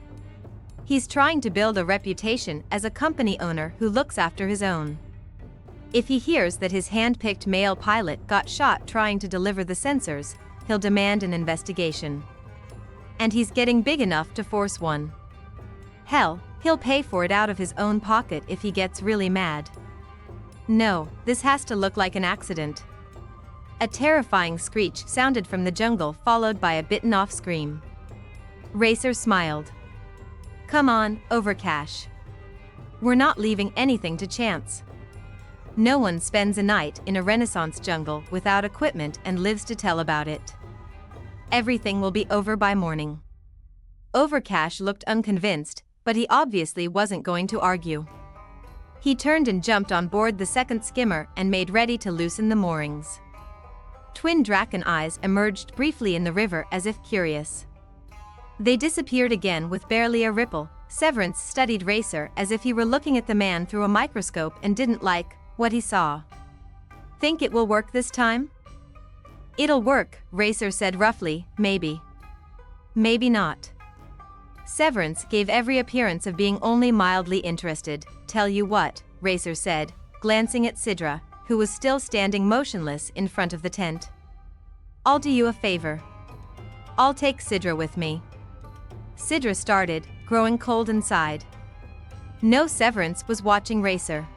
He's trying to build a reputation as a company owner who looks after his own. If he hears that his hand-picked male pilot got shot trying to deliver the sensors, he'll demand an investigation. And he's getting big enough to force one. Hell, he'll pay for it out of his own pocket if he gets really mad. No, this has to look like an accident. A terrifying screech sounded from the jungle, followed by a bitten-off scream. Racer smiled. Come on, Overcash. We're not leaving anything to chance. No one spends a night in a Renaissance jungle without equipment and lives to tell about it. Everything will be over by morning. Overcash looked unconvinced, but he obviously wasn't going to argue. He turned and jumped on board the second skimmer and made ready to loosen the moorings. Twin Draken eyes emerged briefly in the river as if curious. They disappeared again with barely a ripple. Severance studied Racer as if he were looking at the man through a microscope and didn't like what he saw. Think it will work this time? It'll work, Racer said roughly, maybe. Maybe not. Severance gave every appearance of being only mildly interested. Tell you what, Racer said, glancing at Cidra, who was still standing motionless in front of the tent. I'll do you a favor. I'll take Cidra with me. Cidra started, growing cold inside. No, Severance was watching Racer.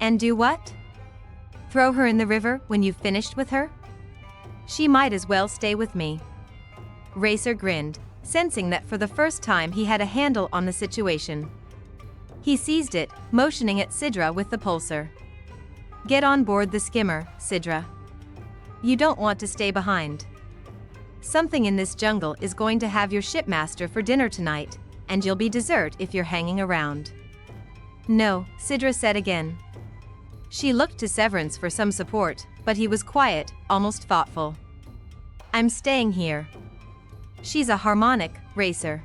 And do what? Throw her in the river when you've finished with her? She might as well stay with me. Racer grinned, sensing that for the first time he had a handle on the situation. He seized it, motioning at Cidra with the pulsar. Get on board the skimmer, Cidra. You don't want to stay behind. Something in this jungle is going to have your shipmaster for dinner tonight, and you'll be dessert if you're hanging around. No, Cidra said again. She looked to Severance for some support, but he was quiet, almost thoughtful. I'm staying here. She's a harmonic, Racer.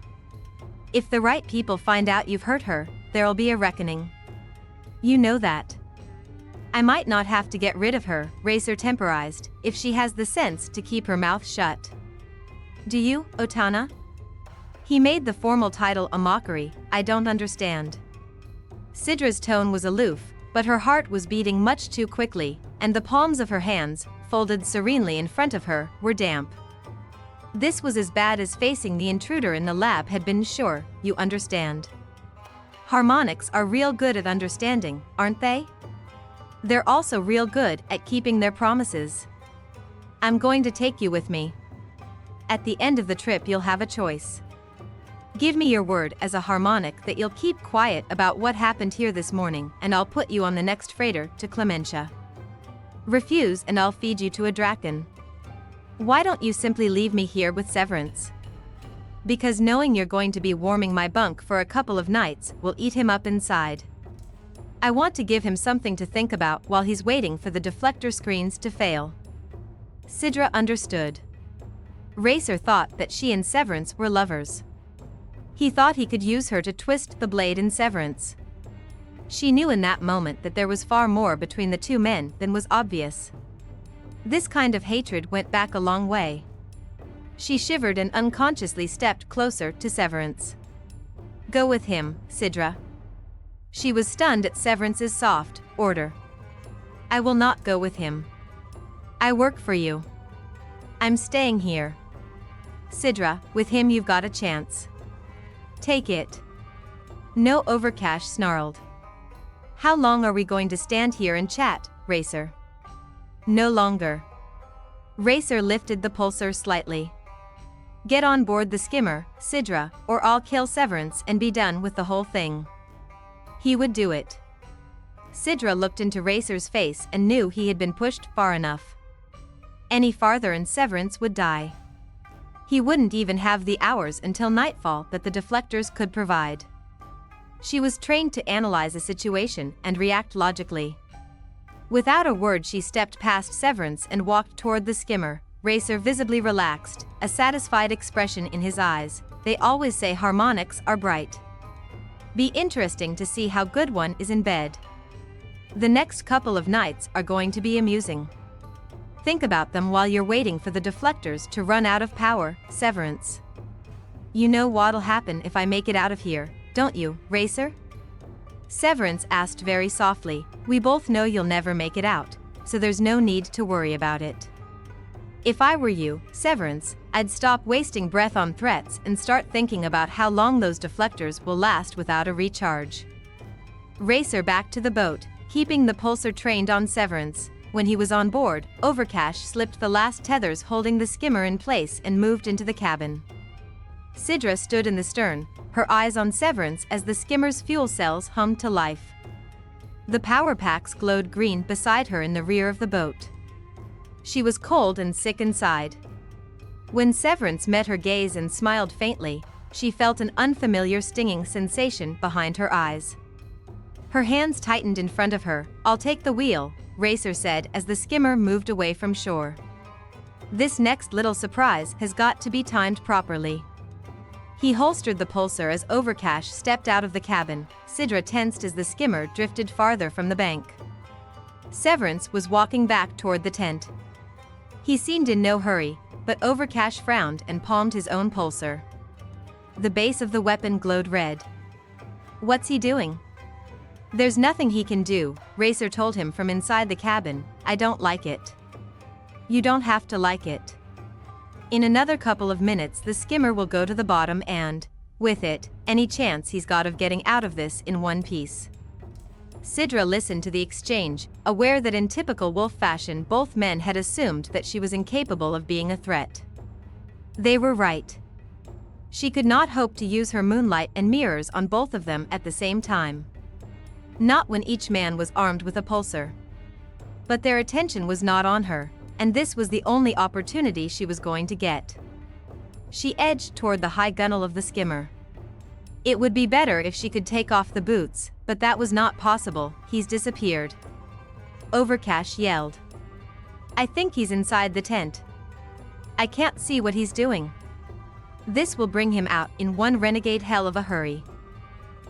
If the right people find out you've hurt her, there'll be a reckoning. You know that. I might not have to get rid of her, Racer temporized, if she has the sense to keep her mouth shut. Do you, Otana? He made the formal title a mockery. I don't understand. Cidra's tone was aloof, but her heart was beating much too quickly, and the palms of her hands, folded serenely in front of her, were damp. This was as bad as facing the intruder in the lab had been. Sure, you understand. Harmonics are real good at understanding, aren't they? They're also real good at keeping their promises. I'm going to take you with me. At the end of the trip you'll have a choice. Give me your word as a harmonic that you'll keep quiet about what happened here this morning, and I'll put you on the next freighter to Clementia. Refuse and I'll feed you to a draken. Why don't you simply leave me here with Severance? Because knowing you're going to be warming my bunk for a couple of nights will eat him up inside. I want to give him something to think about while he's waiting for the deflector screens to fail. Cidra understood. Racer thought that she and Severance were lovers. He thought he could use her to twist the blade in Severance. She knew in that moment that there was far more between the two men than was obvious. This kind of hatred went back a long way. She shivered and unconsciously stepped closer to Severance. Go with him, Cidra. She was stunned at Severance's soft order. I will not go with him. I work for you. I'm staying here. Cidra, with him you've got a chance. Take it. No, Overcash snarled. How long are we going to stand here and chat, Racer? No longer. Racer lifted the pulsar slightly. Get on board the skimmer, Cidra, or I'll kill Severance and be done with the whole thing. He would do it. Cidra looked into Racer's face and knew he had been pushed far enough. Any farther and Severance would die. He wouldn't even have the hours until nightfall that the deflectors could provide. She was trained to analyze a situation and react logically. Without a word she stepped past Severance and walked toward the skimmer, Racer visibly relaxed, a satisfied expression in his eyes. They always say harmonics are bright. Be interesting to see how good one is in bed. The next couple of nights are going to be amusing. Think about them while you're waiting for the deflectors to run out of power, Severance. You know what'll happen if I make it out of here, don't you, Racer? Severance asked very softly. We both know you'll never make it out, so there's no need to worry about it. If I were you, Severance, I'd stop wasting breath on threats and start thinking about how long those deflectors will last without a recharge. Racer back to the boat, keeping the pulsar trained on Severance. When he was on board, Overcash slipped the last tethers holding the skimmer in place and moved into the cabin. Cidra stood in the stern, her eyes on Severance as the skimmer's fuel cells hummed to life. The power packs glowed green beside her in the rear of the boat. She was cold and sick inside. When Severance met her gaze and smiled faintly, she felt an unfamiliar stinging sensation behind her eyes. Her hands tightened in front of her. I'll take the wheel, Racer said as the skimmer moved away from shore. This next little surprise has got to be timed properly. He holstered the pulsar as Overcash stepped out of the cabin. Cidra tensed as the skimmer drifted farther from the bank. Severance was walking back toward the tent. He seemed in no hurry, but Overcash frowned and palmed his own pulsar. The base of the weapon glowed red. What's he doing? There's nothing he can do, Racer told him from inside the cabin. I don't like it. You don't have to like it. In another couple of minutes the skimmer will go to the bottom and, with it, any chance he's got of getting out of this in one piece. Cidra listened to the exchange, aware that in typical wolf fashion both men had assumed that she was incapable of being a threat. They were right. She could not hope to use her moonlight and mirrors on both of them at the same time. Not when each man was armed with a pulsar. But their attention was not on her, and this was the only opportunity she was going to get. She edged toward the high gunwale of the skimmer. It would be better if she could take off the boots, but that was not possible. He's disappeared. Overcash yelled. I think he's inside the tent. I can't see what he's doing. This will bring him out in one renegade hell of a hurry.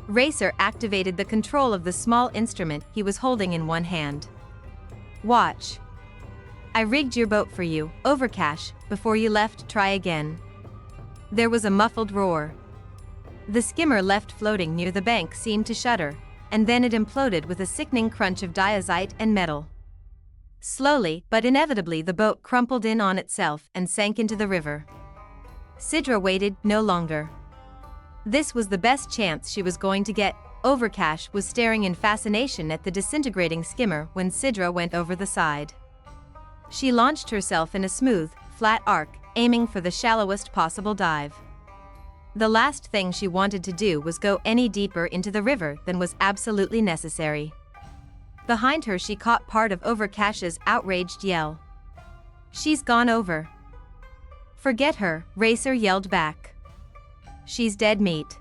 Racer activated the control of the small instrument he was holding in one hand. Watch. I rigged your boat for you, Overcash. Before you left, try again. There was a muffled roar. The skimmer left floating near the bank seemed to shudder, and then it imploded with a sickening crunch of diazite and metal. Slowly but inevitably the boat crumpled in on itself and sank into the river. Cidra waited no longer. This was the best chance she was going to get. Overcash was staring in fascination at the disintegrating skimmer when Cidra went over the side. She launched herself in a smooth, flat arc, aiming for the shallowest possible dive. The last thing she wanted to do was go any deeper into the river than was absolutely necessary. Behind her she caught part of Overcash's outraged yell. "She's gone over." "Forget her," Racer yelled back. "She's dead meat.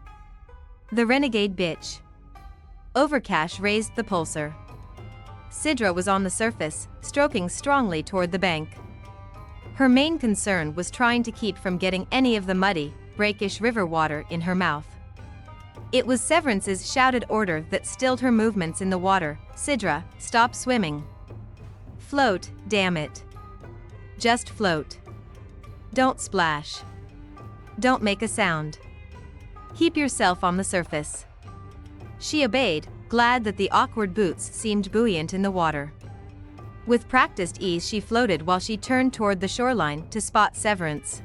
The renegade bitch." Overcash raised the pulsar. Cidra was on the surface, stroking strongly toward the bank. Her main concern was trying to keep from getting any of the muddy, brackish river water in her mouth. It was Severance's shouted order that stilled her movements in the water. "Cidra, stop swimming. Float, damn it. Just float. Don't splash. Don't make a sound. Keep yourself on the surface." She obeyed, glad that the awkward boots seemed buoyant in the water. With practiced ease she floated while she turned toward the shoreline to spot Severance.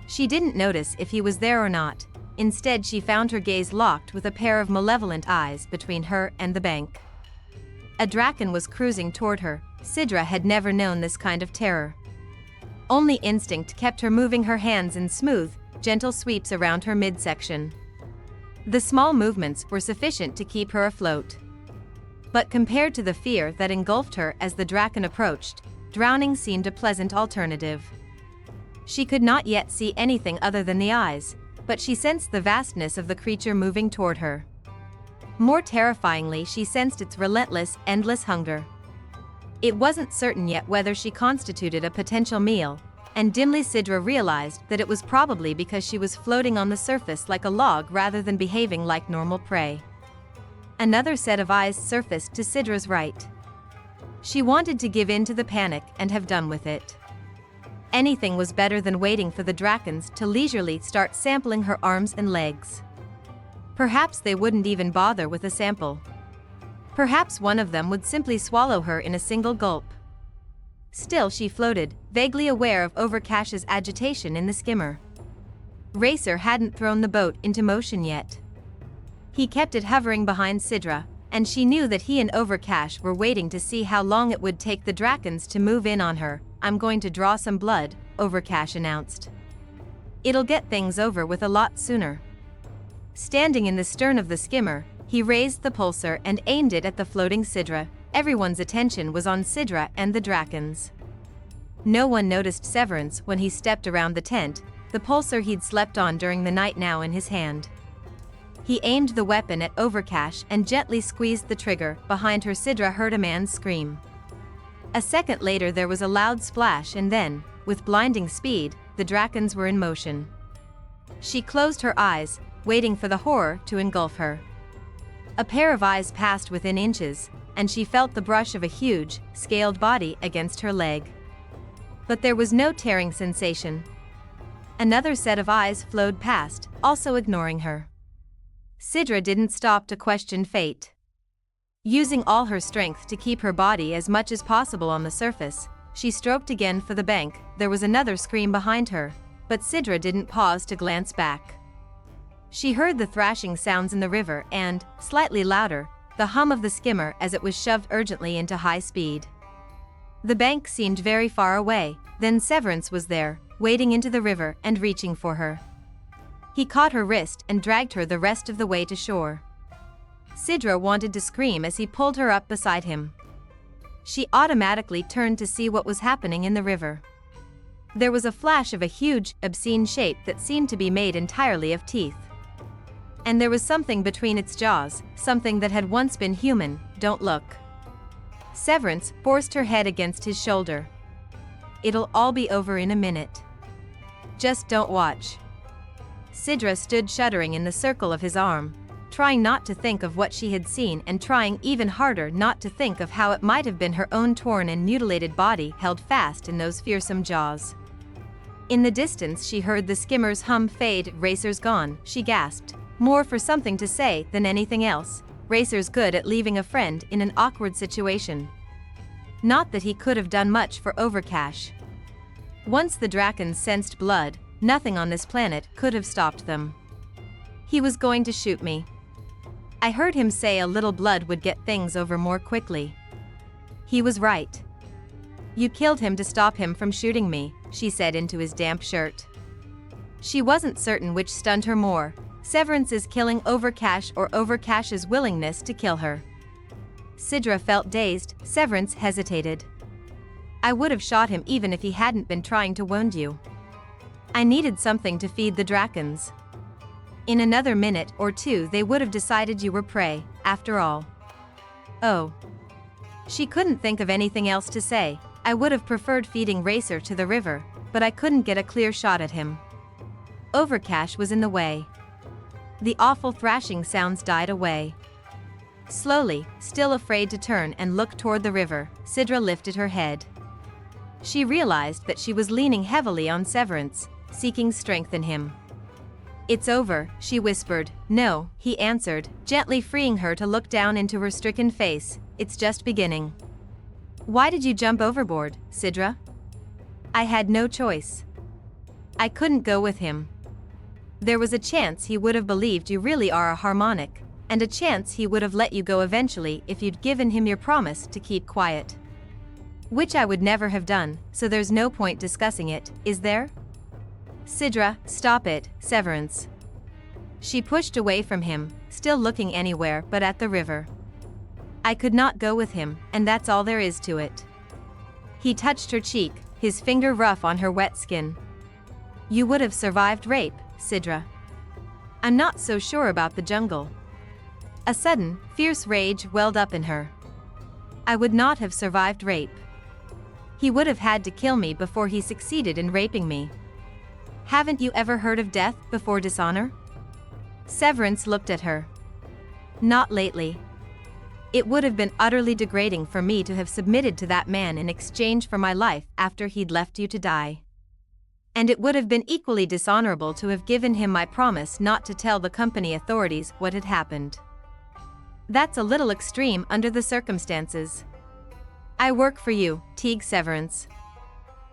She didn't notice if he was there or not. Instead she found her gaze locked with a pair of malevolent eyes between her and the bank. A draken was cruising toward her. Cidra had never known this kind of terror. Only instinct kept her moving her hands in smooth, gentle sweeps around her midsection. The small movements were sufficient to keep her afloat. But compared to the fear that engulfed her as the draken approached, drowning seemed a pleasant alternative. She could not yet see anything other than the eyes, but she sensed the vastness of the creature moving toward her. More terrifyingly, she sensed its relentless, endless hunger. It wasn't certain yet whether she constituted a potential meal, and dimly Cidra realized that it was probably because she was floating on the surface like a log rather than behaving like normal prey. Another set of eyes surfaced to Cidra's right. She wanted to give in to the panic and have done with it. Anything was better than waiting for the drakens to leisurely start sampling her arms and legs. Perhaps they wouldn't even bother with a sample. Perhaps one of them would simply swallow her in a single gulp. Still she floated, vaguely aware of Overcash's agitation in the skimmer. Racer hadn't thrown the boat into motion yet. He kept it hovering behind Cidra, and she knew that he and Overcash were waiting to see how long it would take the drakens to move in on her. "I'm going to draw some blood," Overcash announced. "It'll get things over with a lot sooner." Standing in the stern of the skimmer, he raised the pulsar and aimed it at the floating Cidra. Everyone's attention was on Cidra and the drakens. No one noticed Severance when he stepped around the tent, the pulsar he'd slept on during the night now in his hand. He aimed the weapon at Overcash and gently squeezed the trigger. Behind her Cidra heard a man's scream. A second later there was a loud splash and then, with blinding speed, the drakens were in motion. She closed her eyes, waiting for the horror to engulf her. A pair of eyes passed within inches, and she felt the brush of a huge, scaled body against her leg. But there was no tearing sensation. Another set of eyes flowed past, also ignoring her. Cidra didn't stop to question fate. Using all her strength to keep her body as much as possible on the surface, she stroked again for the bank. There was another scream behind her, but Cidra didn't pause to glance back. She heard the thrashing sounds in the river and, slightly louder, the hum of the skimmer as it was shoved urgently into high speed. The bank seemed very far away, then Severance was there, wading into the river and reaching for her. He caught her wrist and dragged her the rest of the way to shore. Cidra wanted to scream as he pulled her up beside him. She automatically turned to see what was happening in the river. There was a flash of a huge, obscene shape that seemed to be made entirely of teeth. And there was something between its jaws, something that had once been human. "Don't look." Severance forced her head against his shoulder. "It'll all be over in a minute. Just don't watch." Cidra stood shuddering in the circle of his arm, trying not to think of what she had seen and trying even harder not to think of how it might have been her own torn and mutilated body held fast in those fearsome jaws. In the distance she heard the skimmer's hum fade. "Racer's gone," she gasped, more for something to say than anything else. Racer's good at leaving a friend in an awkward situation. Not that he could have done much for Overcash. Once the drakens sensed blood, nothing on this planet could have stopped them. "He was going to shoot me." I heard him say a little blood would get things over more quickly. He was right. You killed him to stop him from shooting me, she said into his damp shirt. She wasn't certain which stunned her more, Severance's killing Overcash or Overcash's willingness to kill her. Cidra felt dazed, Severance hesitated. I would have shot him even if he hadn't been trying to wound you. I needed something to feed the Drakons. In another minute or two they would have decided you were prey, after all. Oh. She couldn't think of anything else to say. I would have preferred feeding Racer to the river, but I couldn't get a clear shot at him. Overcash was in the way. The awful thrashing sounds died away. Slowly, still afraid to turn and look toward the river, Cidra lifted her head. She realized that she was leaning heavily on Severance, seeking strength in him. It's over, she whispered. No, he answered, gently freeing her to look down into her stricken face. It's just beginning. Why did you jump overboard, Cidra? I had no choice. I couldn't go with him. There was a chance he would have believed you really are a harmonic, and a chance he would have let you go eventually if you'd given him your promise to keep quiet. Which I would never have done, so there's no point discussing it, is there? Cidra, stop it, Severance. She pushed away from him, still looking anywhere but at the river. I could not go with him, and that's all there is to it. He touched her cheek, his finger rough on her wet skin. You would have survived rape, Cidra. I'm not so sure about the jungle. A sudden, fierce rage welled up in her. I would not have survived rape. He would have had to kill me before he succeeded in raping me. Haven't you ever heard of death before dishonor? Severance looked at her. Not lately. It would have been utterly degrading for me to have submitted to that man in exchange for my life after he'd left you to die. And it would have been equally dishonorable to have given him my promise not to tell the company authorities what had happened. That's a little extreme under the circumstances. I work for you, Teague Severance.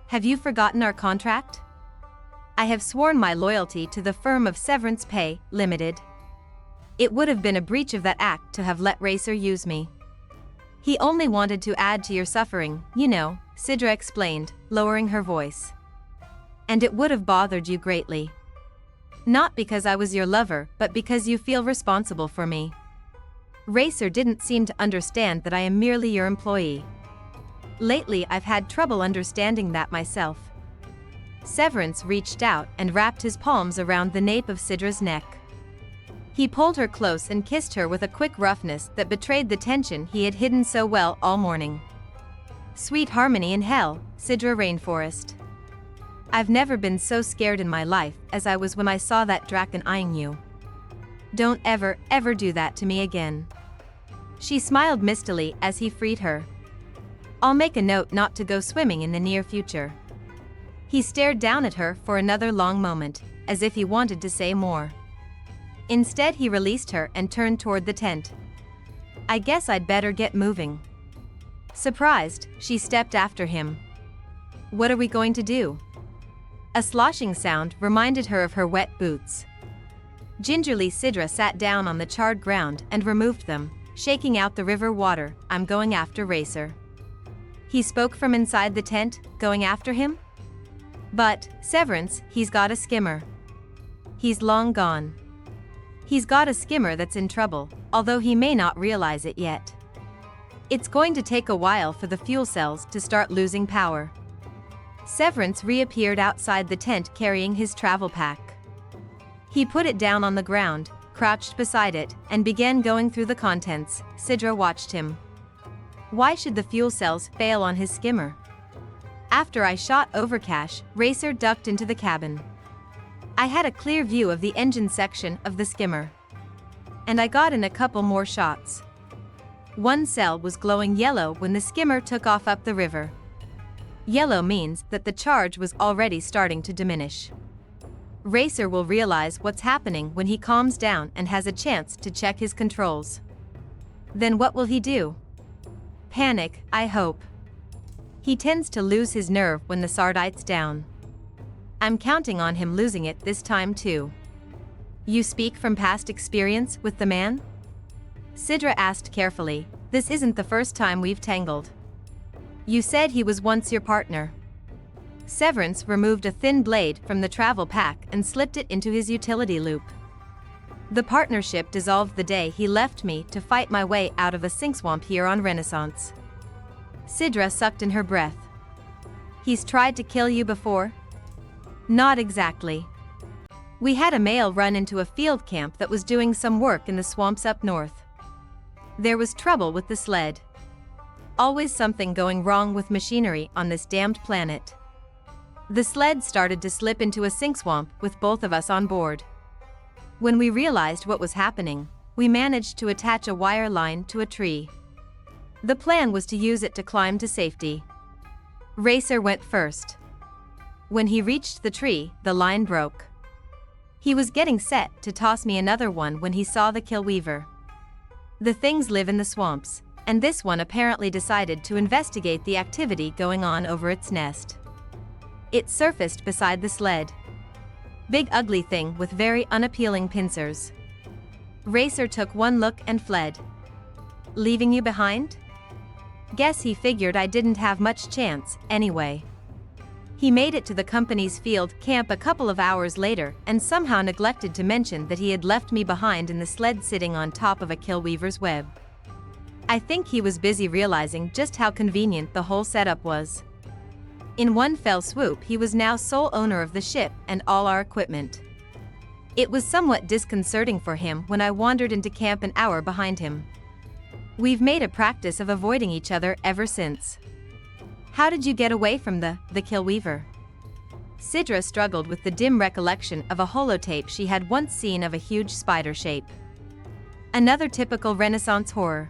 Have you forgotten our contract? I have sworn my loyalty to the firm of Severance Pay, Limited. It would have been a breach of that act to have let Racer use me. He only wanted to add to your suffering, you know, Cidra explained, lowering her voice. And it would have bothered you greatly. Not because I was your lover, but because you feel responsible for me. Racer didn't seem to understand that I am merely your employee. Lately I've had trouble understanding that myself. Severance reached out and wrapped his palms around the nape of Cidra's neck. He pulled her close and kissed her with a quick roughness that betrayed the tension he had hidden so well all morning. Sweet harmony in hell, Cidra Rainforest. I've never been so scared in my life as I was when I saw that Draken eyeing you. Don't ever do that to me again. She smiled mistily as he freed her. I'll make a note not to go swimming in the near future. He stared down at her for another long moment, as if he wanted to say more. Instead he released her and turned toward the tent. I guess I'd better get moving. Surprised, she stepped after him. What are we going to do? A sloshing sound reminded her of her wet boots. Gingerly Cidra sat down on the charred ground and removed them, shaking out the river water. I'm going after Racer. He spoke from inside the tent, going after him? But, Severance, he's got a skimmer. He's long gone. He's got a skimmer that's in trouble, although he may not realize it yet. It's going to take a while for the fuel cells to start losing power. Severance reappeared outside the tent carrying his travel pack. He put it down on the ground, crouched beside it, and began going through the contents. Cidra watched him. Why should the fuel cells fail on his skimmer? After I shot Overcash, Racer ducked into the cabin. I had a clear view of the engine section of the skimmer. And I got in a couple more shots. One cell was glowing yellow when the skimmer took off up the river. Yellow means that the charge was already starting to diminish. Racer will realize what's happening when he calms down and has a chance to check his controls. Then what will he do? Panic, I hope. He tends to lose his nerve when the Sardite's down. I'm counting on him losing it this time too. You speak from past experience with the man? Cidra asked carefully. This isn't the first time we've tangled. You said he was once your partner. Severance removed a thin blade from the travel pack and slipped it into his utility loop. The partnership dissolved the day he left me to fight my way out of a sinkswamp here on Renaissance. Cidra sucked in her breath. He's tried to kill you before? Not exactly. We had a male run into a field camp that was doing some work in the swamps up north. There was trouble with the sled. Always something going wrong with machinery on this damned planet. The sled started to slip into a sinkswamp with both of us on board. When we realized what was happening, we managed to attach a wire line to a tree. The plan was to use it to climb to safety. Racer went first. When he reached the tree, the line broke. He was getting set to toss me another one when he saw the killweaver. The things live in the swamps, and this one apparently decided to investigate the activity going on over its nest. It surfaced beside the sled. Big ugly thing with very unappealing pincers. Racer took one look and fled. Leaving you behind? Guess he figured I didn't have much chance, anyway. He made it to the company's field camp a couple of hours later and somehow neglected to mention that he had left me behind in the sled sitting on top of a killweaver's web. I think he was busy realizing just how convenient the whole setup was. In one fell swoop, he was now sole owner of the ship and all our equipment. It was somewhat disconcerting for him when I wandered into camp an hour behind him. We've made a practice of avoiding each other ever since. How did you get away from the killweaver? Cidra struggled with the dim recollection of a holotape she had once seen of a huge spider shape. Another typical Renaissance horror.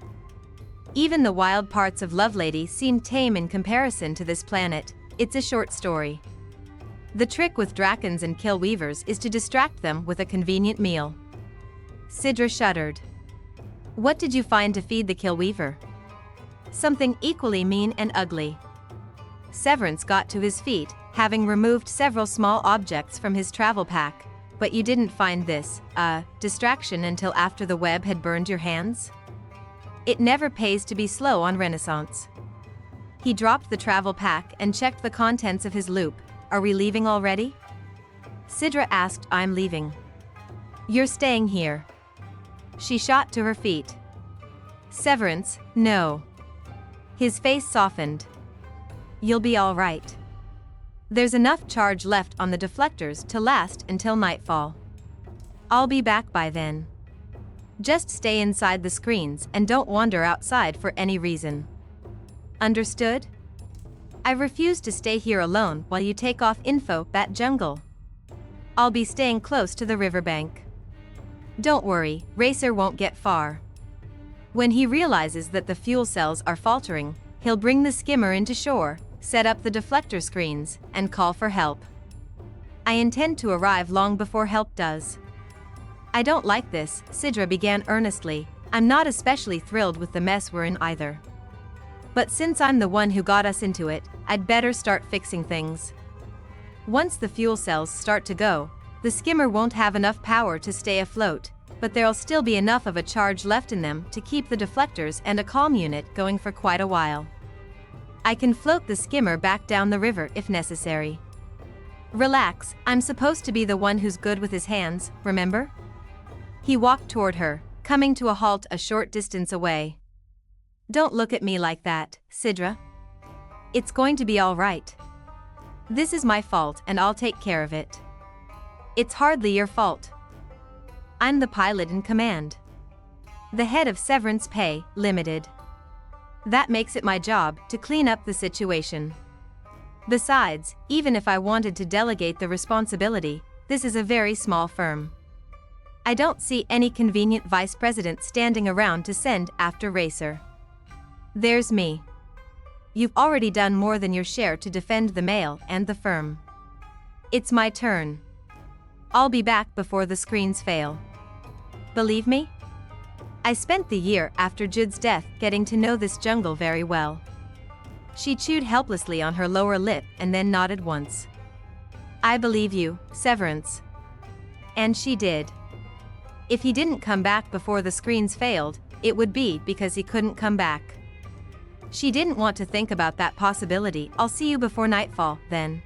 Even the wild parts of Lovelady seemed tame in comparison to this planet. It's a short story. The trick with drakons and killweavers is to distract them with a convenient meal. Cidra shuddered. What did you find to feed the killweaver? Something equally mean and ugly. Severance got to his feet, having removed several small objects from his travel pack. But you didn't find this, distraction until after the web had burned your hands? It never pays to be slow on Renaissance. He dropped the travel pack and checked the contents of his loop. Are we leaving already? Cidra asked. I'm leaving. You're staying here. She shot to her feet. Severance, no. His face softened. You'll be all right. There's enough charge left on the deflectors to last until nightfall. I'll be back by then. Just stay inside the screens and don't wander outside for any reason. Understood? I refuse to stay here alone while you take off info that jungle. I'll be staying close to the riverbank. Don't worry, Racer won't get far. When he realizes that the fuel cells are faltering, he'll bring the skimmer into shore, set up the deflector screens, and call for help. I intend to arrive long before help does. I don't like this, Cidra began earnestly. I'm not especially thrilled with the mess we're in either. But since I'm the one who got us into it, I'd better start fixing things. Once the fuel cells start to go, the skimmer won't have enough power to stay afloat, but there'll still be enough of a charge left in them to keep the deflectors and a comm unit going for quite a while. I can float the skimmer back down the river if necessary. Relax, I'm supposed to be the one who's good with his hands, remember? He walked toward her, coming to a halt a short distance away. Don't look at me like that, Cidra. It's going to be all right. This is my fault and I'll take care of it. It's hardly your fault. I'm the pilot in command. The head of Severance Pay, Limited. That makes it my job to clean up the situation. Besides, even if I wanted to delegate the responsibility, this is a very small firm. I don't see any convenient vice president standing around to send after Racer. There's me. You've already done more than your share to defend the mail and the firm. It's my turn. I'll be back before the screens fail. Believe me? I spent the year after Jude's death getting to know this jungle very well. She chewed helplessly on her lower lip and then nodded once. I believe you, Severance. And she did. If he didn't come back before the screens failed, it would be because he couldn't come back. She didn't want to think about that possibility. "I'll see you before nightfall, then."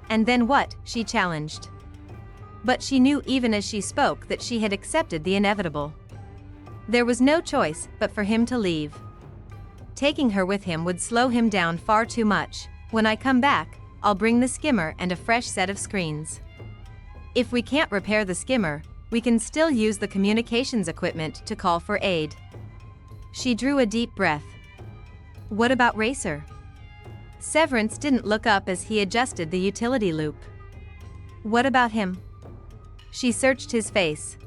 "And then what?" she challenged. But she knew even as she spoke that she had accepted the inevitable. There was no choice but for him to leave. Taking her with him would slow him down far too much. "When I come back, I'll bring the skimmer and a fresh set of screens. If we can't repair the skimmer, we can still use the communications equipment to call for aid." She drew a deep breath. "What about Racer?" Severance didn't look up as he adjusted the utility loop. "What about him?" She searched his face.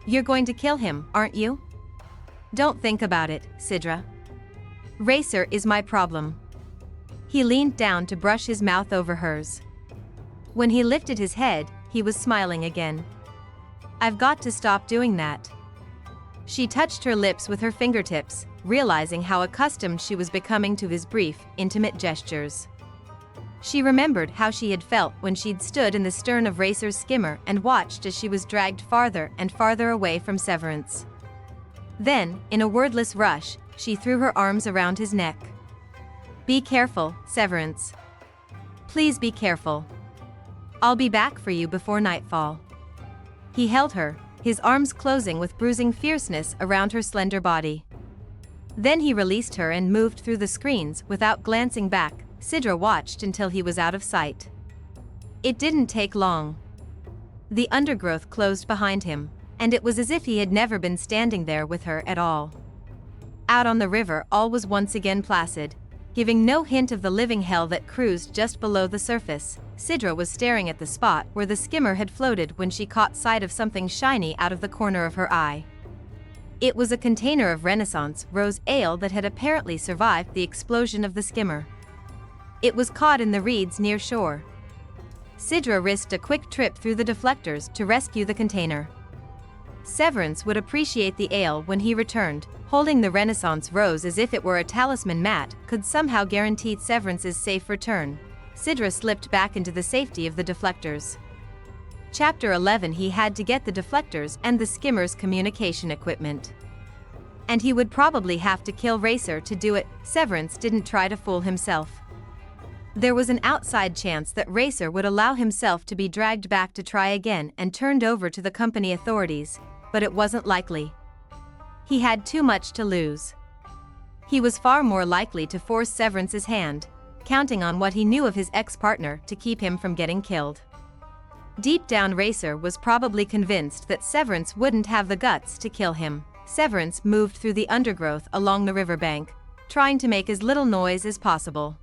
"You're going to kill him, aren't you?" "Don't think about it, Cidra. Racer is my problem." He leaned down to brush his mouth over hers. When he lifted his head, he was smiling again. "I've got to stop doing that." She touched her lips with her fingertips, realizing how accustomed she was becoming to his brief, intimate gestures. She remembered how she had felt when she'd stood in the stern of Racer's skimmer and watched as she was dragged farther and farther away from Severance. Then, in a wordless rush, she threw her arms around his neck. "Be careful, Severance. Please be careful. I'll be back for you before nightfall." He held her, his arms closing with bruising fierceness around her slender body. Then he released her and moved through the screens without glancing back. Cidra watched until he was out of sight. It didn't take long. The undergrowth closed behind him, and it was as if he had never been standing there with her at all. Out on the river, all was once again placid, giving no hint of the living hell that cruised just below the surface. Cidra was staring at the spot where the skimmer had floated when she caught sight of something shiny out of the corner of her eye. It was a container of Renaissance rose ale that had apparently survived the explosion of the skimmer. It was caught in the reeds near shore. Cidra risked a quick trip through the deflectors to rescue the container. Severance would appreciate the ale when he returned. Holding the Renaissance rose as if it were a talisman mat could somehow guarantee Severance's safe return. Cidra slipped back into the safety of the deflectors. Chapter 11. He had to get the deflectors and the skimmer's communication equipment. And he would probably have to kill Racer to do it. Severance didn't try to fool himself. There was an outside chance that Racer would allow himself to be dragged back to try again and turned over to the company authorities, but it wasn't likely. He had too much to lose. He was far more likely to force Severance's hand, counting on what he knew of his ex-partner to keep him from getting killed. Deep down, Racer was probably convinced that Severance wouldn't have the guts to kill him. Severance moved through the undergrowth along the riverbank, trying to make as little noise as possible.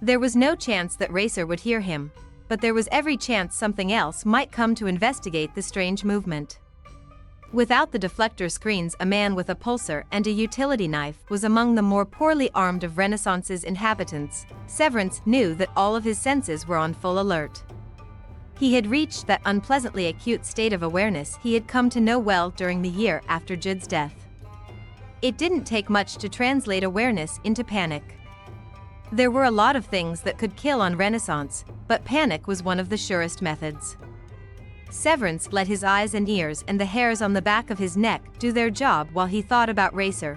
There was no chance that Racer would hear him, but there was every chance something else might come to investigate the strange movement. Without the deflector screens, a man with a pulsar and a utility knife was among the more poorly armed of Renaissance's inhabitants. Severance knew that all of his senses were on full alert. He had reached that unpleasantly acute state of awareness he had come to know well during the year after Jud's death. It didn't take much to translate awareness into panic. There were a lot of things that could kill on Renaissance, but panic was one of the surest methods. Severance let his eyes and ears and the hairs on the back of his neck do their job while he thought about Racer,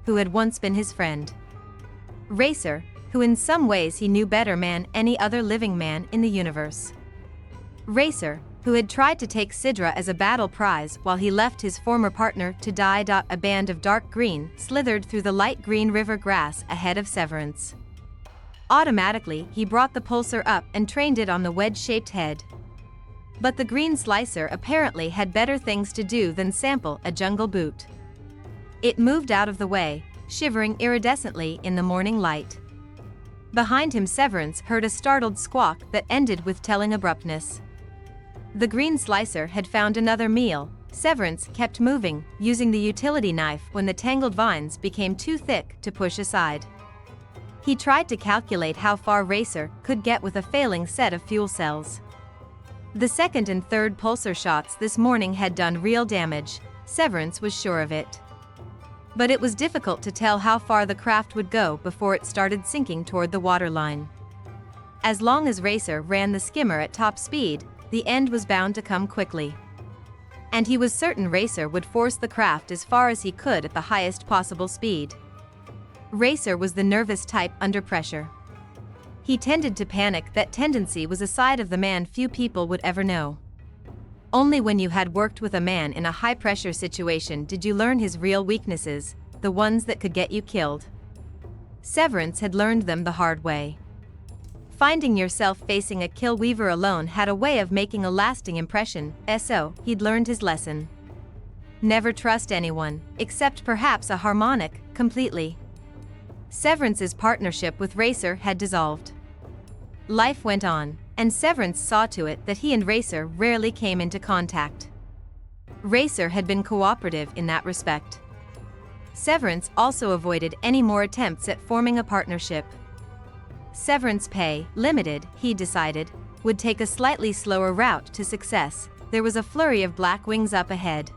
who had once been his friend. Racer, who in some ways he knew better than any other living man in the universe. Racer, who had tried to take Cidra as a battle prize while he left his former partner to die. A band of dark green slithered through the light green river grass ahead of Severance. Automatically, he brought the pulsar up and trained it on the wedge-shaped head. But the green slicer apparently had better things to do than sample a jungle boot. It moved out of the way, shivering iridescently in the morning light. Behind him, Severance heard a startled squawk that ended with telling abruptness. The green slicer had found another meal. Severance kept moving, using the utility knife when the tangled vines became too thick to push aside. He tried to calculate how far Racer could get with a failing set of fuel cells. The second and third pulsar shots this morning had done real damage. Severance was sure of it. But it was difficult to tell how far the craft would go before it started sinking toward the waterline. As long as Racer ran the skimmer at top speed, the end was bound to come quickly. And he was certain Racer would force the craft as far as he could at the highest possible speed. Racer was the nervous type under pressure. He tended to panic. That tendency was a side of the man few people would ever know. Only when you had worked with a man in a high-pressure situation did you learn his real weaknesses, the ones that could get you killed. Severance had learned them the hard way. Finding yourself facing a kill weaver alone had a way of making a lasting impression, so he'd learned his lesson. Never trust anyone, except perhaps a harmonic, completely. Severance's partnership with Racer had dissolved. Life went on, and Severance saw to it that he and Racer rarely came into contact. Racer had been cooperative in that respect. Severance also avoided any more attempts at forming a partnership. Severance Pay, Limited, he decided, would take a slightly slower route to success. There was a flurry of black wings up ahead.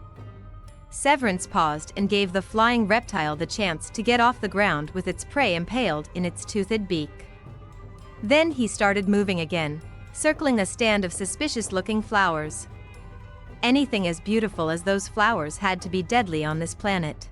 Severance paused and gave the flying reptile the chance to get off the ground with its prey impaled in its toothed beak. Then he started moving again, circling a stand of suspicious-looking flowers. Anything as beautiful as those flowers had to be deadly on this planet.